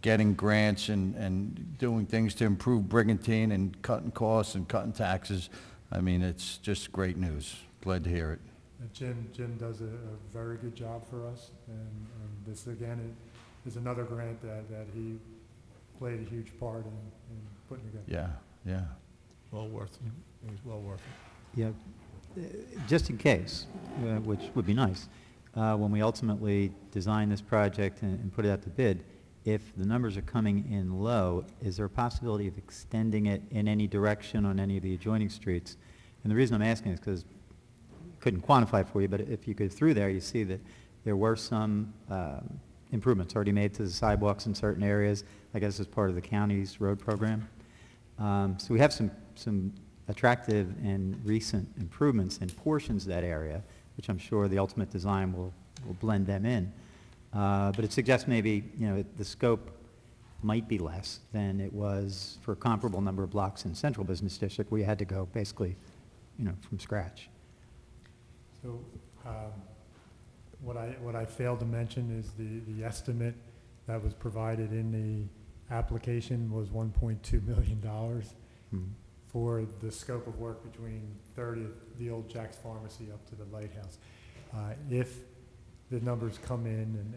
getting grants and doing things to improve Brigantine and cutting costs and cutting taxes. I mean, it's just great news. Glad to hear it. Jim does a very good job for us, and this again is another grant that he played a huge part in putting together. Yeah, yeah. Well worth it. He's well worth it. Yeah, just in case, which would be nice, when we ultimately design this project and put it out to bid, if the numbers are coming in low, is there a possibility of extending it in any direction on any of the adjoining streets? And the reason I'm asking is because couldn't quantify it for you, but if you go through there, you see that there were some improvements already made to the sidewalks in certain areas, I guess as part of the county's road program. So we have some attractive and recent improvements in portions of that area, which I'm sure the ultimate design will blend them in. But it suggests maybe, the scope might be less than it was for a comparable number of blocks in Central Business District, where you had to go basically, from scratch. So what I failed to mention is the estimate that was provided in the application was $1.2 million Mhm. for the scope of work between 30th, the old Jack's Pharmacy up to the lighthouse. If the numbers come in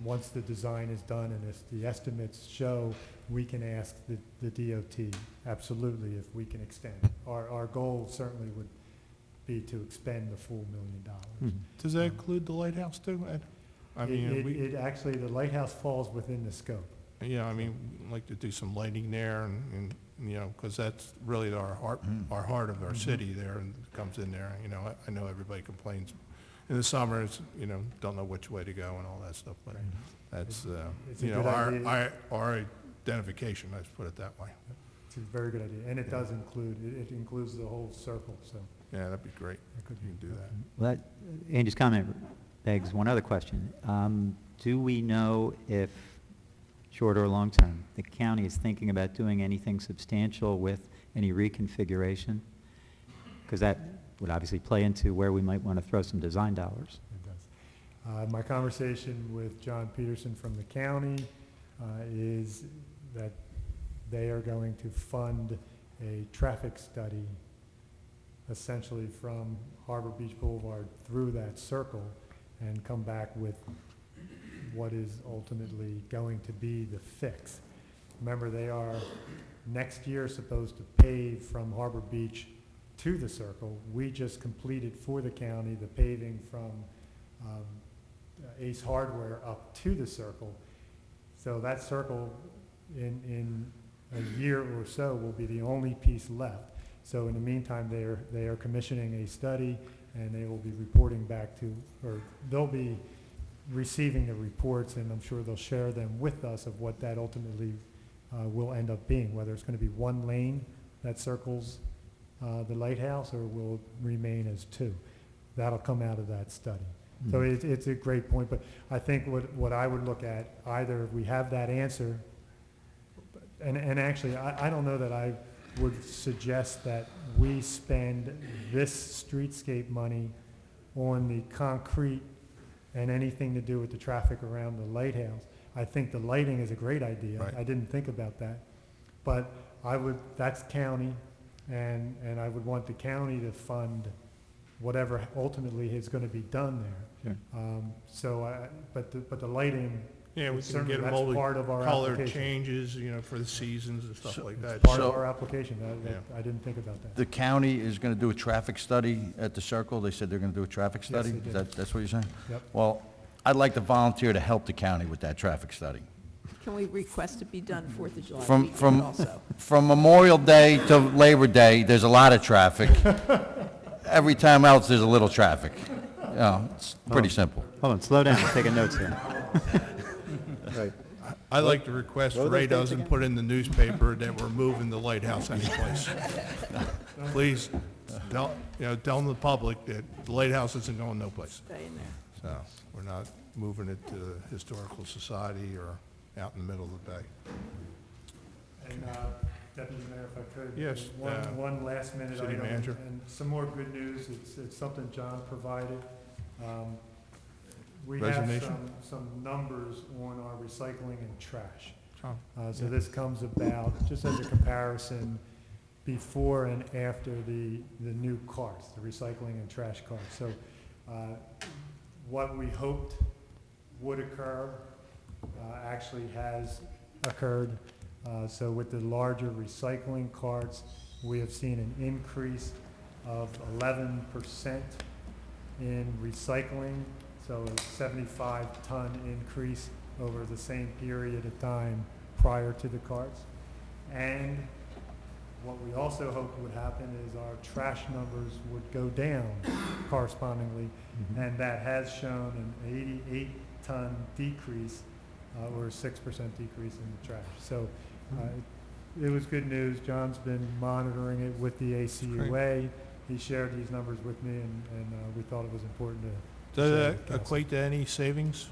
once the design is done and if the estimates show, we can ask the DOT, absolutely, if we can extend. Our goal certainly would be to expend the full $1 million. Mhm. Does that include the lighthouse too, Ed? I mean, It actually, the lighthouse falls within the scope. yeah, I mean, we'd like to do some lighting there and you know, because that's really our heart of our city there, and it comes in there. You know, I know everybody complains in the summer, it's, you know, don't know which way to go and all that stuff, but that's, It's a you know, good idea. our identification, let's put it that way. It's a very good idea, and it does include, it includes the whole circle, so. Yeah, that'd be great. it could You can do that. Well, Andy's comment begs one other question. Do we know if, short or long term, the county is thinking about doing anything substantial with any reconfiguration? Because that would obviously play into where we might want to throw some design dollars. It does. My conversation with John Peterson from the county is that they are going to fund a traffic study essentially from Harbor Beach Boulevard through that circle and come back with what is ultimately going to be the fix. Remember, they are next year supposed to pave from Harbor Beach to the circle. We just completed for the county the paving from Ace Hardware up to the circle. So that circle in a year or so will be the only piece left. So in the meantime, they are commissioning a study, and they will be reporting back to, or they'll be receiving the reports, and I'm sure they'll share them with us of what that ultimately will end up being, whether it's going to be one lane that circles the lighthouse, or will remain as two. That'll come out of that study. So it's a great point, but I think what I would look at, either we have that answer, and actually, I don't know that I would suggest that we spend this streetscape money on the concrete and anything to do with the traffic around the lighthouse. I think the lighting is a great idea. Right. I didn't think about that. But that's county, and I would want the county to fund whatever ultimately is going to be done there. Sure. But the lighting, Yeah, we can certainly get them that's all part of our the color application. changes, you know, for the seasons and stuff like that. part of So- our application. Yeah. I didn't think about that. The county is going to do a traffic study at the circle? They said they're going to do a traffic study? they did. That's what you're saying? Yep. Well, I'd like to volunteer to help the county with that traffic study. Can we request it be done 4th of July From- weekend from- also? From Memorial Day to Labor Day, there's a lot of traffic. Every time else, there's a little traffic. You know, it's pretty simple. Hold on, slow down, I'm taking notes here. Right. I'd like to request what were Ray those dates doesn't again? put in the newspaper that we're moving the lighthouse anyplace. Please, tell the public that the lighthouse isn't going no place. Stay in there. So, we're not moving it to the Historical Society or out in the middle of the bay. And Deputy Mayor, if I could. Yes, One last minute City item. Manager. And some more good news. It's something John provided. We have Resignation? some numbers on our recycling and trash. Oh, So yeah. this comes about, just as a comparison, before and after the new carts, the recycling and trash carts. So what we hoped would occur actually has occurred. So with the larger recycling carts, we have seen an increase of 11% in recycling, so a 75-ton increase over the same period of time prior to the carts. And what we also hoped would happen is our trash numbers would go down correspondingly, and that has shown an 88-ton decrease, or a 6% decrease in the trash. So it was good news. John's been monitoring it with the ACUA. He shared these numbers with me, and we thought it was important to Does share that with council. equate to any savings?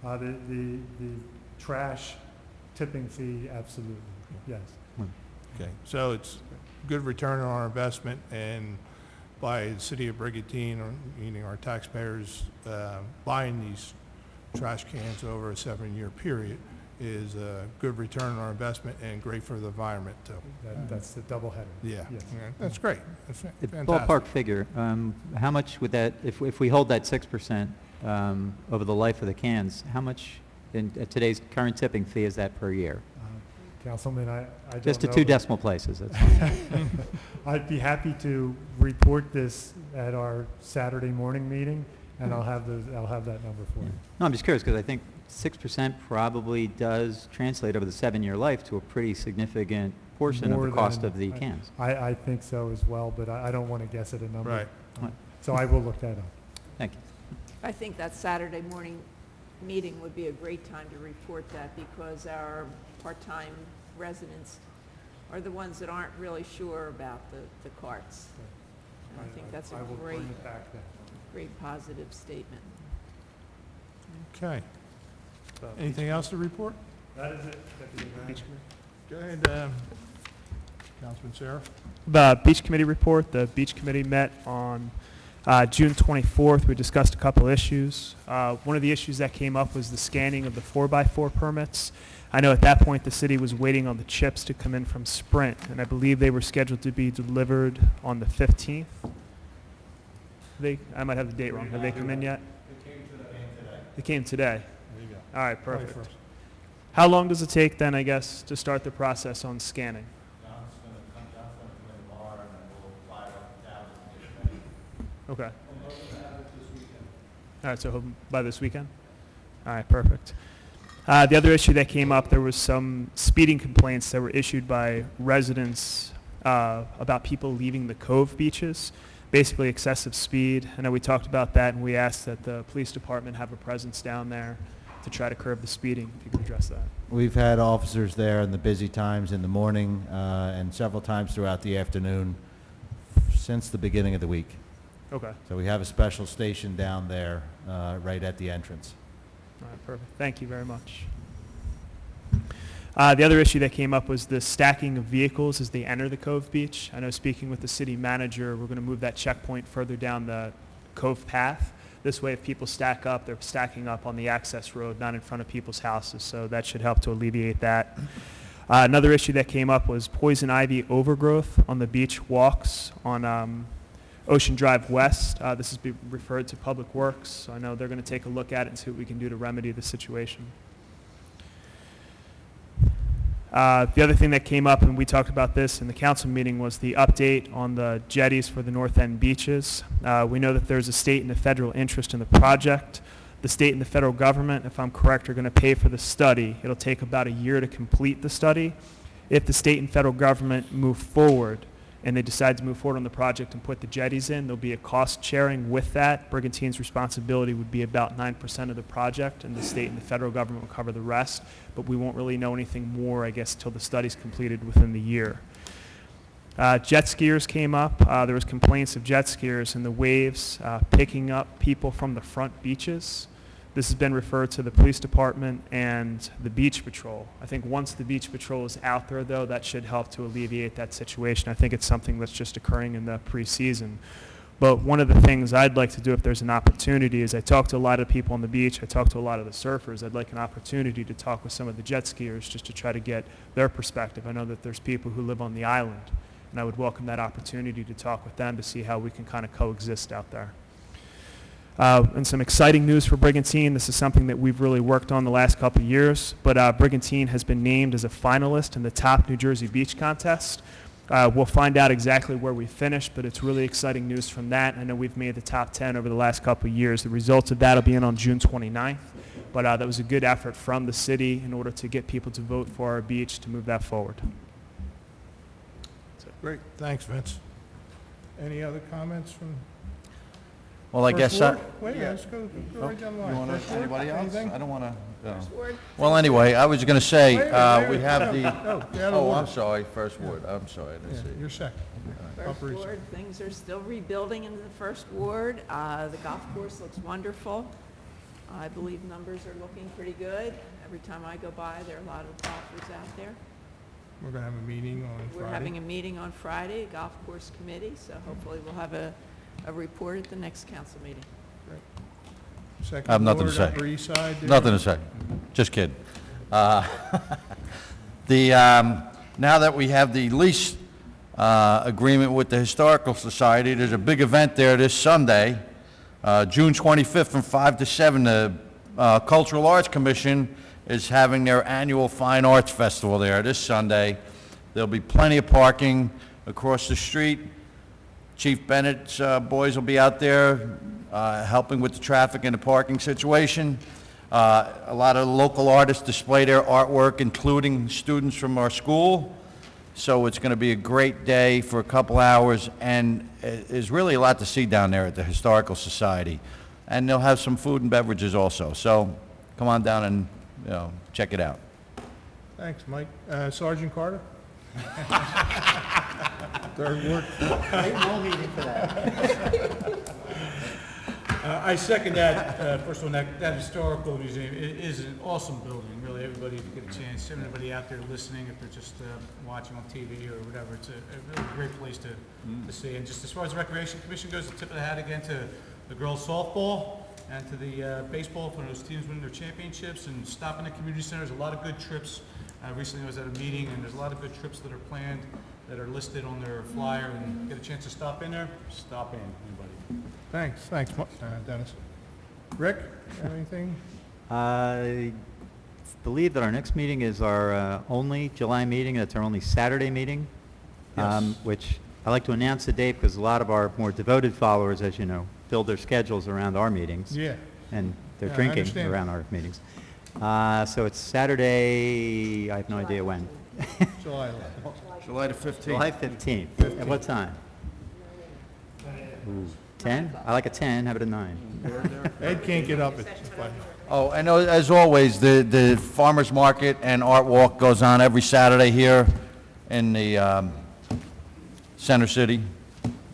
The trash tipping fee, absolutely, yes. Okay, so it's good return on our investment, and by the city of Brigantine, or meaning our taxpayers, buying these trash cans over a 7-year period is a good return on our investment and great for the environment, too. That's the double header. Yeah, Yes. yeah, that's great. That's A fantastic. ballpark figure, how much would that, if we hold that 6% over the life of the cans, how much in at today's current tipping fee is that per year? Councilman, I don't Just to know, 2 but decimal places, that's fine. I'd be happy to report this at our Saturday morning meeting, and I'll have that number for you. No, I'm just curious, because I think 6% probably does translate over the 7-year life to a pretty significant portion of More the cost than- of the cans. I think so as well, but I don't want to guess at a number. Right. Right. So I will look that up. Thank you. I think that Saturday morning meeting would be a great time to report that because our part-time residents are the ones that aren't really sure about the carts. And I think that's a I will great, bring it back then. great positive statement. Okay. Anything else to report? That is it, Deputy Mayor. Go ahead, Councilman Sarah. The Beach Committee report, the Beach Committee met on June 24th. We discussed a couple issues. One of the issues that came up was the scanning of the 4x4 permits. I know at that point the city was waiting on the chips to come in from Sprint, and I believe they were scheduled to be delivered on the 15th. I might have the date wrong. Have they come in yet? They came today. There you go. All right, perfect. 21st. How long does it take then, I guess, to start the process on scanning? Okay. All right, so by this weekend? All right, perfect. The other issue that came up, there was some speeding complaints that were issued by residents about people leaving the Cove beaches, basically excessive speed. I know we talked about that, and we asked that the police department have a presence down there to try to curb the speeding. If you could address that. We've had officers there in the busy times in the morning and several times throughout the afternoon since the beginning of the week. Okay. So we have a special station down there right at the entrance. All right, perfect. Thank you very much. The other issue that came up was the stacking of vehicles as they enter the Cove Beach. I know speaking with the city manager, we're going to move that checkpoint further down the Cove path. This way, if people stack up, they're stacking up on the access road, not in front of people's houses, so that should help to alleviate that. Another issue that came up was poison ivy overgrowth on the beach walks on Ocean Drive West. This is referred to Public Works, so I know they're going to take a look at it and see what we can do to remedy the situation. The other thing that came up, and we talked about this in the council meeting, was the update on the jetties for the North End beaches. We know that there's a state and a federal interest in the project. The state and the federal government, if I'm correct, are going to pay for the study. It'll take about a year to complete the study. If the state and federal government move forward and they decide to move forward on the project and put the jetties in, there'll be a cost sharing with that. Brigantine's responsibility would be about 9% of the project, and the state and the federal government will cover the rest, but we won't really know anything more, I guess, until the study's completed within the year. Jet skiers came up. There was complaints of jet skiers and the waves picking up people from the front beaches. This has been referred to the police department and the beach patrol. I think once the beach patrol is out there, though, that should help to alleviate that situation. I think it's something that's just occurring in the preseason. But one of the things I'd like to do if there's an opportunity is I talk to a lot of people on the beach. I talk to a lot of the surfers. I'd like an opportunity to talk with some of the jet skiers just to try to get their perspective. I know that there's people who live on the island, and I would welcome that opportunity to talk with them to see how we can kind of coexist out there. And some exciting news for Brigantine. This is something that we've really worked on the last couple of years, but Brigantine has been named as a finalist in the Top New Jersey Beach Contest. We'll find out exactly where we finished, but it's really exciting news from that. I know we've made the top 10 over the last couple of years. The results of that will be in on June 29th, but that was a good effort from the city in order to get people to vote for our beach to move that forward. Great, thanks, Vince. Any other comments from Well, I First guess, Ward? Wait a minute, let's go right down the line. you want First Ward, anybody else? anything? I don't want to. Word. Well, anyway, I was going to say, Wait a minute, we wait a have minute. the, No, get out of oh, order. I'm sorry, First Ward, I'm sorry, I Yeah, didn't see. you're second. First Upper East. Ward, things are still rebuilding in the First Ward. The golf course looks wonderful. I believe numbers are looking pretty good. Every time I go by, there are a lot of golfers out there. We're going to have a meeting on We're Friday. having a meeting on Friday, golf course committee, so hopefully we'll have a report at the next council meeting. Second I have nothing to ward, say. Upper East Side there. Nothing to say. Just kidding. Now that we have the lease agreement with the Historical Society, there's a big event there this Sunday, June 25th from 5 to 7. The Cultural Arts Commission is having their annual Fine Arts Festival there this Sunday. There'll be plenty of parking across the street. Chief Bennett's boys will be out there helping with the traffic and the parking situation. A lot of local artists display their artwork, including students from our school. So it's going to be a great day for a couple hours, and there's really a lot to see down there at the Historical Society. And they'll have some food and beverages also. So come on down and, check it out. Thanks, Mike. Sergeant Carter? Third ward. I second that. First of all, that historical museum is an awesome building. Really, everybody, if you get a chance, everybody out there listening, if they're just watching on TV or whatever, it's a really great place to see. And just as far as the Recreation Commission goes, the tip of the hat again to the girls softball and to the baseball for those teams winning their championships and stopping at community centers. A lot of good trips. Recently I was at a meeting, and there's a lot of good trips that are planned that are listed on their flyer, and get a chance to stop in there, stop in, anybody. Thanks, Dennis. Rick, have anything? I believe that our next meeting is our only July meeting. That's our only Saturday meeting, Yes. which I like to announce the date because a lot of our more devoted followers, as you know, build their schedules around our meetings. Yeah. And they're Yeah, I drinking understand. around our meetings. So it's Saturday, I have no idea when. July 11th. July the 15th. July 15th. At what time? 10? I like a 10, have it at 9. Ed can't get up at, Oh, and as always, the farmers market and art walk goes on every Saturday here in the Center City,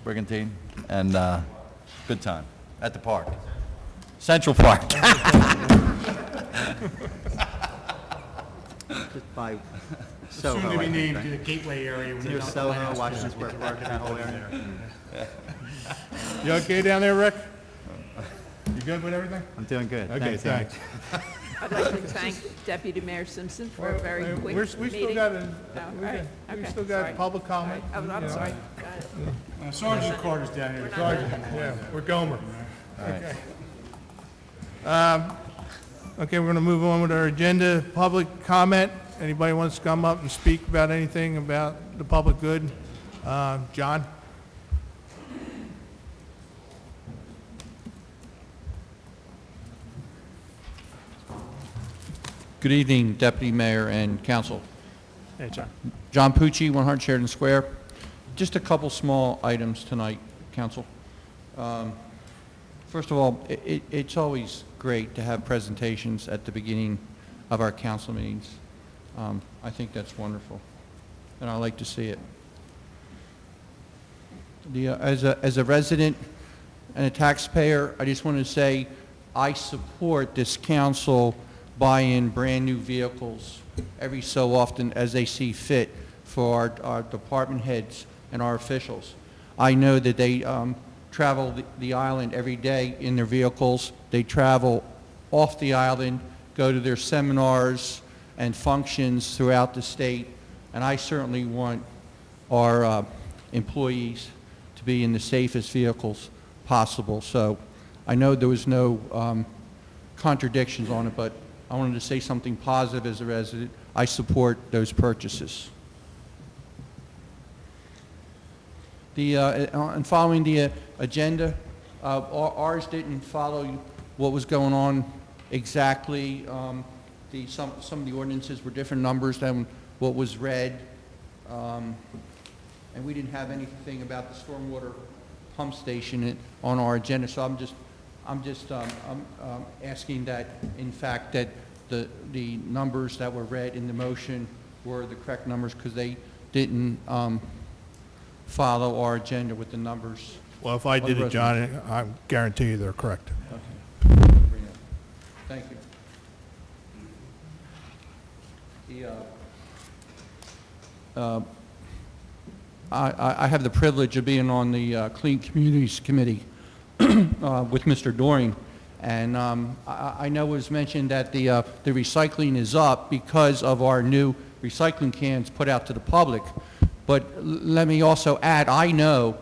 Brigantine, and good time at the park, Central Park. Just by Soon Soho, to be I think, named right? the Gateway area. when It's they near don't- Soho, Washington Square Park, that whole area. you okay down there, Rick? You good with everything? I'm doing good. Okay, Andy. thanks. I'd like to thank Deputy Mayor Simpson for a very quick We still meeting. got Oh, right, we okay, still got sorry. public comment. Oh, you I'm know. sorry. Got it. Sergeant Carter's down here. Sergeant, yeah, we're Gomer. Okay. Okay, we're going to move on with our agenda. Public comment. Anybody wants to come up and speak about anything about the public good? John? Good evening, Deputy Mayor and Council. Hey, John. John Pucci, 100 Sheridan Square. Just a couple small items tonight, Council. First of all, it's always great to have presentations at the beginning of our council meetings. I think that's wonderful, and I like to see it. As a resident and a taxpayer, I just want to say I support this council buying brand-new vehicles every so often as they see fit for our department heads and our officials. I know that they travel the island every day in their vehicles. They travel off the island, go to their seminars and functions throughout the state, and I certainly want our employees to be in the safest vehicles possible. So I know there was no contradictions on it, but I wanted to say something positive as a resident. I support those purchases. And following the agenda, ours didn't follow what was going on exactly. Some of the ordinances were different numbers than what was read, and we didn't have anything about the stormwater pump station on our agenda. So I'm just asking that, in fact, that the numbers that were read in the motion were the correct numbers, because they didn't follow our agenda with the numbers. Well, if I did it, John, I guarantee you they're correct. Okay. Thank you. I have the privilege of being on the Clean Communities Committee with Mr. Doring, And I know it was mentioned that the recycling is up because of our new recycling cans put out to the public. But let me also add, I know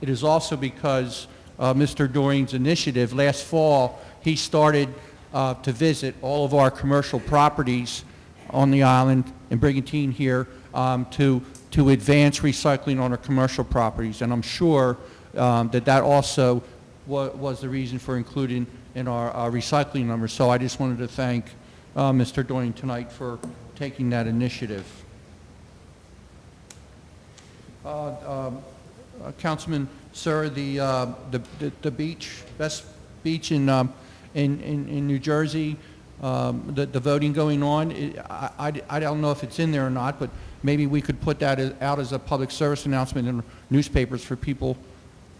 it is also because Mr. Doreen's initiative. Last fall, he started to visit all of our commercial properties on the island and Brigantine here to advance recycling on our commercial properties. And I'm sure that also was the reason for including in our recycling numbers. So I just wanted to thank Mr. Doreen tonight for taking that initiative. Councilman Sir, the beach, best beach in New Jersey, the voting going on, I don't know if it's in there or not, but maybe we could put that out as a public service announcement in newspapers for people,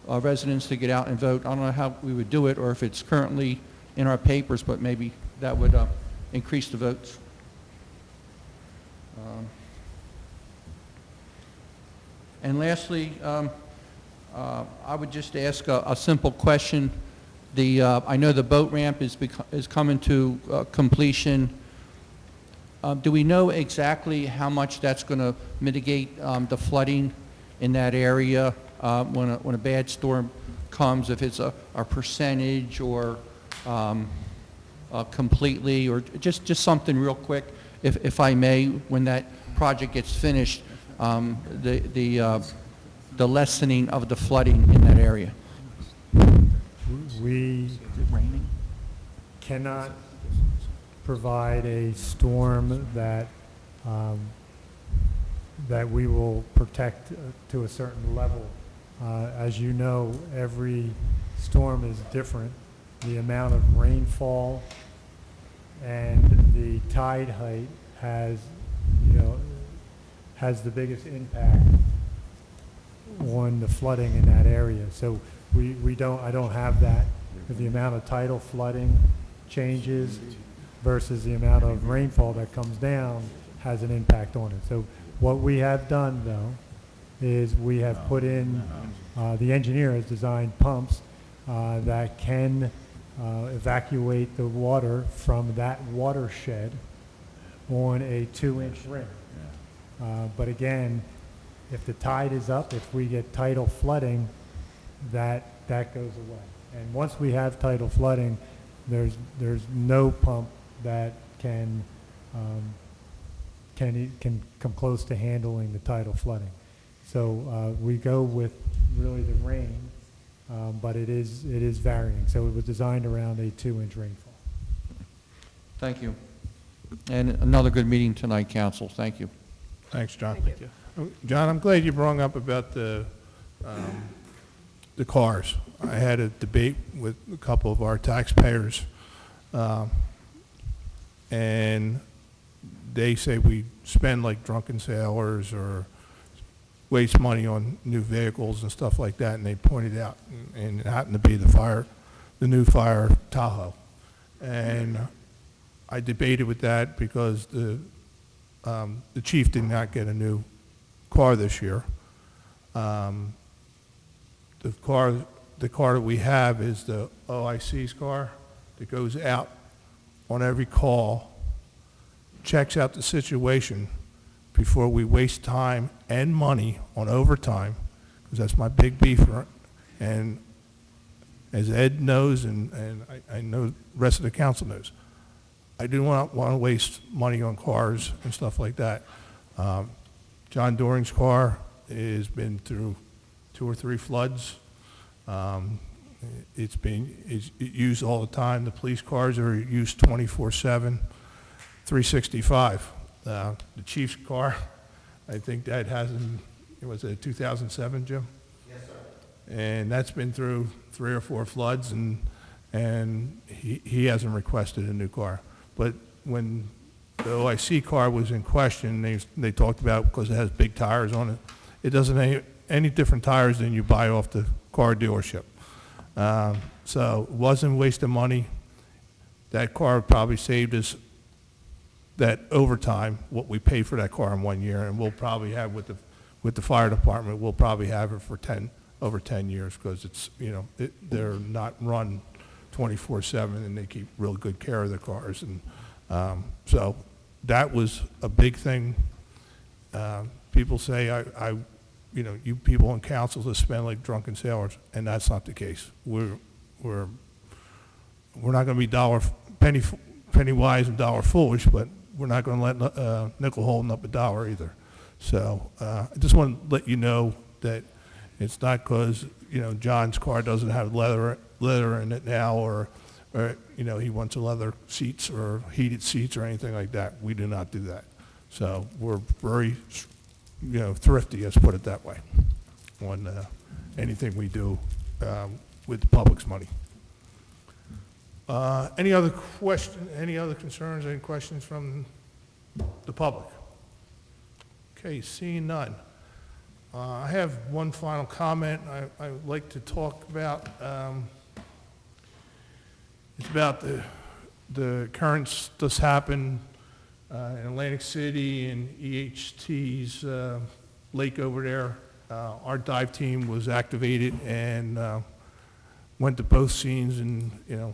residents to get out and vote. I don't know how we would do it or if it's currently in our papers, but maybe that would increase the votes. And lastly, I would just ask a simple question. I know the boat ramp is coming to completion. Do we know exactly how much that's going to mitigate the flooding in that area when a bad storm comes? If it's a percentage or completely, or just something real quick, if I may, when that project gets finished, the lessening of the flooding in that area. We cannot provide a storm that we will protect to a certain level. As you know, every storm is different. The amount of rainfall and the tide height has the biggest impact on the flooding in that area. So I don't have that. The amount of tidal flooding changes versus the amount of rainfall that comes down has an impact on it. So what we have done, though, is we have put in, the engineer has designed pumps that can evacuate the water from that watershed on a 2-inch ring. But again, if the tide is up, if we get tidal flooding, that goes away. And once we have tidal flooding, there's no pump that can come close to handling the tidal flooding. So we go with really the rain, but it is varying. So it was designed around a 2-inch rainfall. Thank you. And another good meeting tonight, Council. Thank you. Thanks, John. Thank you. John, I'm glad you brought up about the cars. I had a debate with a couple of our taxpayers, and they say we spend like drunken sailors or waste money on new vehicles and stuff like that, and they pointed out, and it happened to be the new Fire Tahoe. And I debated with that because the chief did not get a new car this year. The car that we have is the OIC's car that goes out on every call, checks out the situation before we waste time and money on overtime, because that's my big beef. And as Ed knows, and I know the rest of the council knows, I do not want to waste money on cars and stuff like that. John Doring's car has been through 2 or 3 floods. It's used all the time. The police cars are used 24/7, 365. The chief's car, I think that hasn't, was it 2007, Jim? Yes, sir. And that's been through 3 or 4 floods, and he hasn't requested a new car. But when the OIC car was in question, they talked about, because it has big tires on it, it doesn't have any different tires than you buy off the car dealership. So it wasn't wasting money. That car probably saved us that overtime, what we paid for that car in 1 year, and we'll probably have with the fire department, we'll probably have it for over 10 years, because it's, they're not run 24/7, and they keep real good care of their cars. And so that was a big thing. People say, you people in council just spend like drunken sailors, and that's not the case. We're not going to be penny wise and dollar foolish, but we're not going to let nickel holding up a dollar either. So I just want to let you know that it's not because John's car doesn't have leather in it now, or he wants a leather seats or heated seats or anything like that. We do not do that. So we're very thrifty, let's put it that way, on anything we do with the public's money. Any other concerns, any questions from the public? Okay, seeing none. I have one final comment I would like to talk about. It's about the occurrence that's happened in Atlantic City and EHT's lake over there. Our dive team was activated and went to both scenes and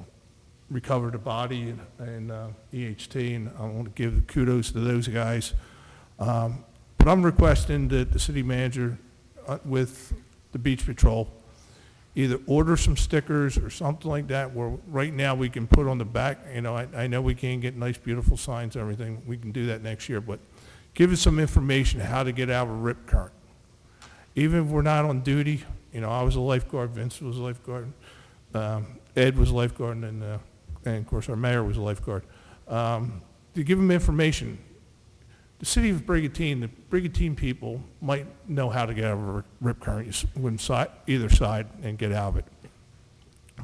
recovered a body in EHT, and I want to give kudos to those guys. But I'm requesting that the city manager with the beach patrol either order some stickers or something like that where right now we can put on the back, I know we can't get nice beautiful signs and everything, we can do that next year, but give us some information how to get out of a rip current. Even if we're not on duty, I was a lifeguard, Vince was a lifeguard, Ed was a lifeguard, and of course our mayor was a lifeguard. To give them information. The city of Brigantine, the Brigantine people might know how to get out of a rip current. You swim either side and get out of it.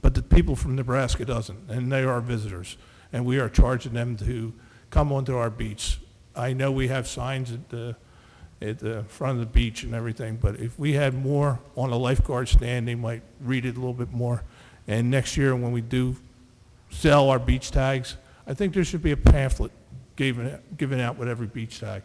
But the people from Nebraska doesn't, and they are visitors, and we are charging them to come onto our beach. I know we have signs at the front of the beach and everything, but if we had more on a lifeguard stand, they might read it a little bit more. And next year when we do sell our beach tags, I think there should be a pamphlet given out with every beach tag,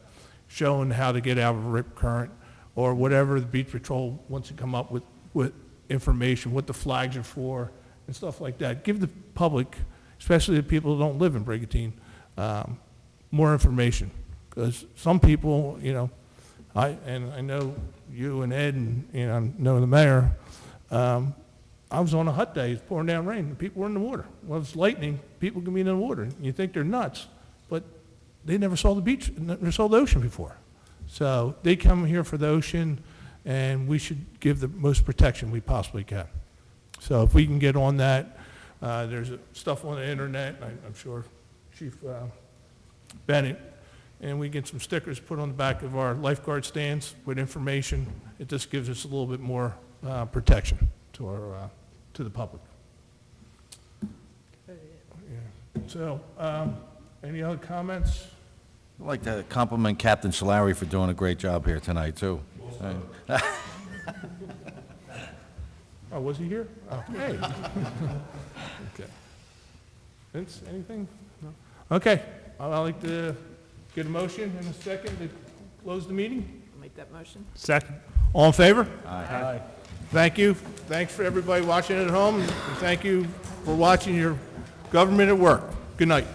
showing how to get out of a rip current, or whatever the beach patrol wants to come up with information, what the flags are for, and stuff like that. Give the public, especially the people who don't live in Brigantine, more information. Because some people, I know you and Ed and I know the mayor, I was on a hot day, it's pouring down rain, and people were in the water. Well, it's lightning, people can be in the water. You think they're nuts, but they never saw the beach, never saw the ocean before. So they come here for the ocean, and we should give the most protection we possibly can. So if we can get on that, there's stuff on the internet, I'm sure Chief Bennett, and we get some stickers put on the back of our lifeguard stands with information. It just gives us a little bit more protection to the public. Yeah. So, any other comments? I'd like to compliment Captain Solari for doing a great job here tonight, too. Oh, was he here? Oh, hey. Okay. Vince, anything? No? Okay. I'd like to get a motion in a second to close the meeting. I'll make that motion. Second. All in favor? Aye. Thank you. Thanks for everybody watching at home, and thank you for watching your government at work. Good night.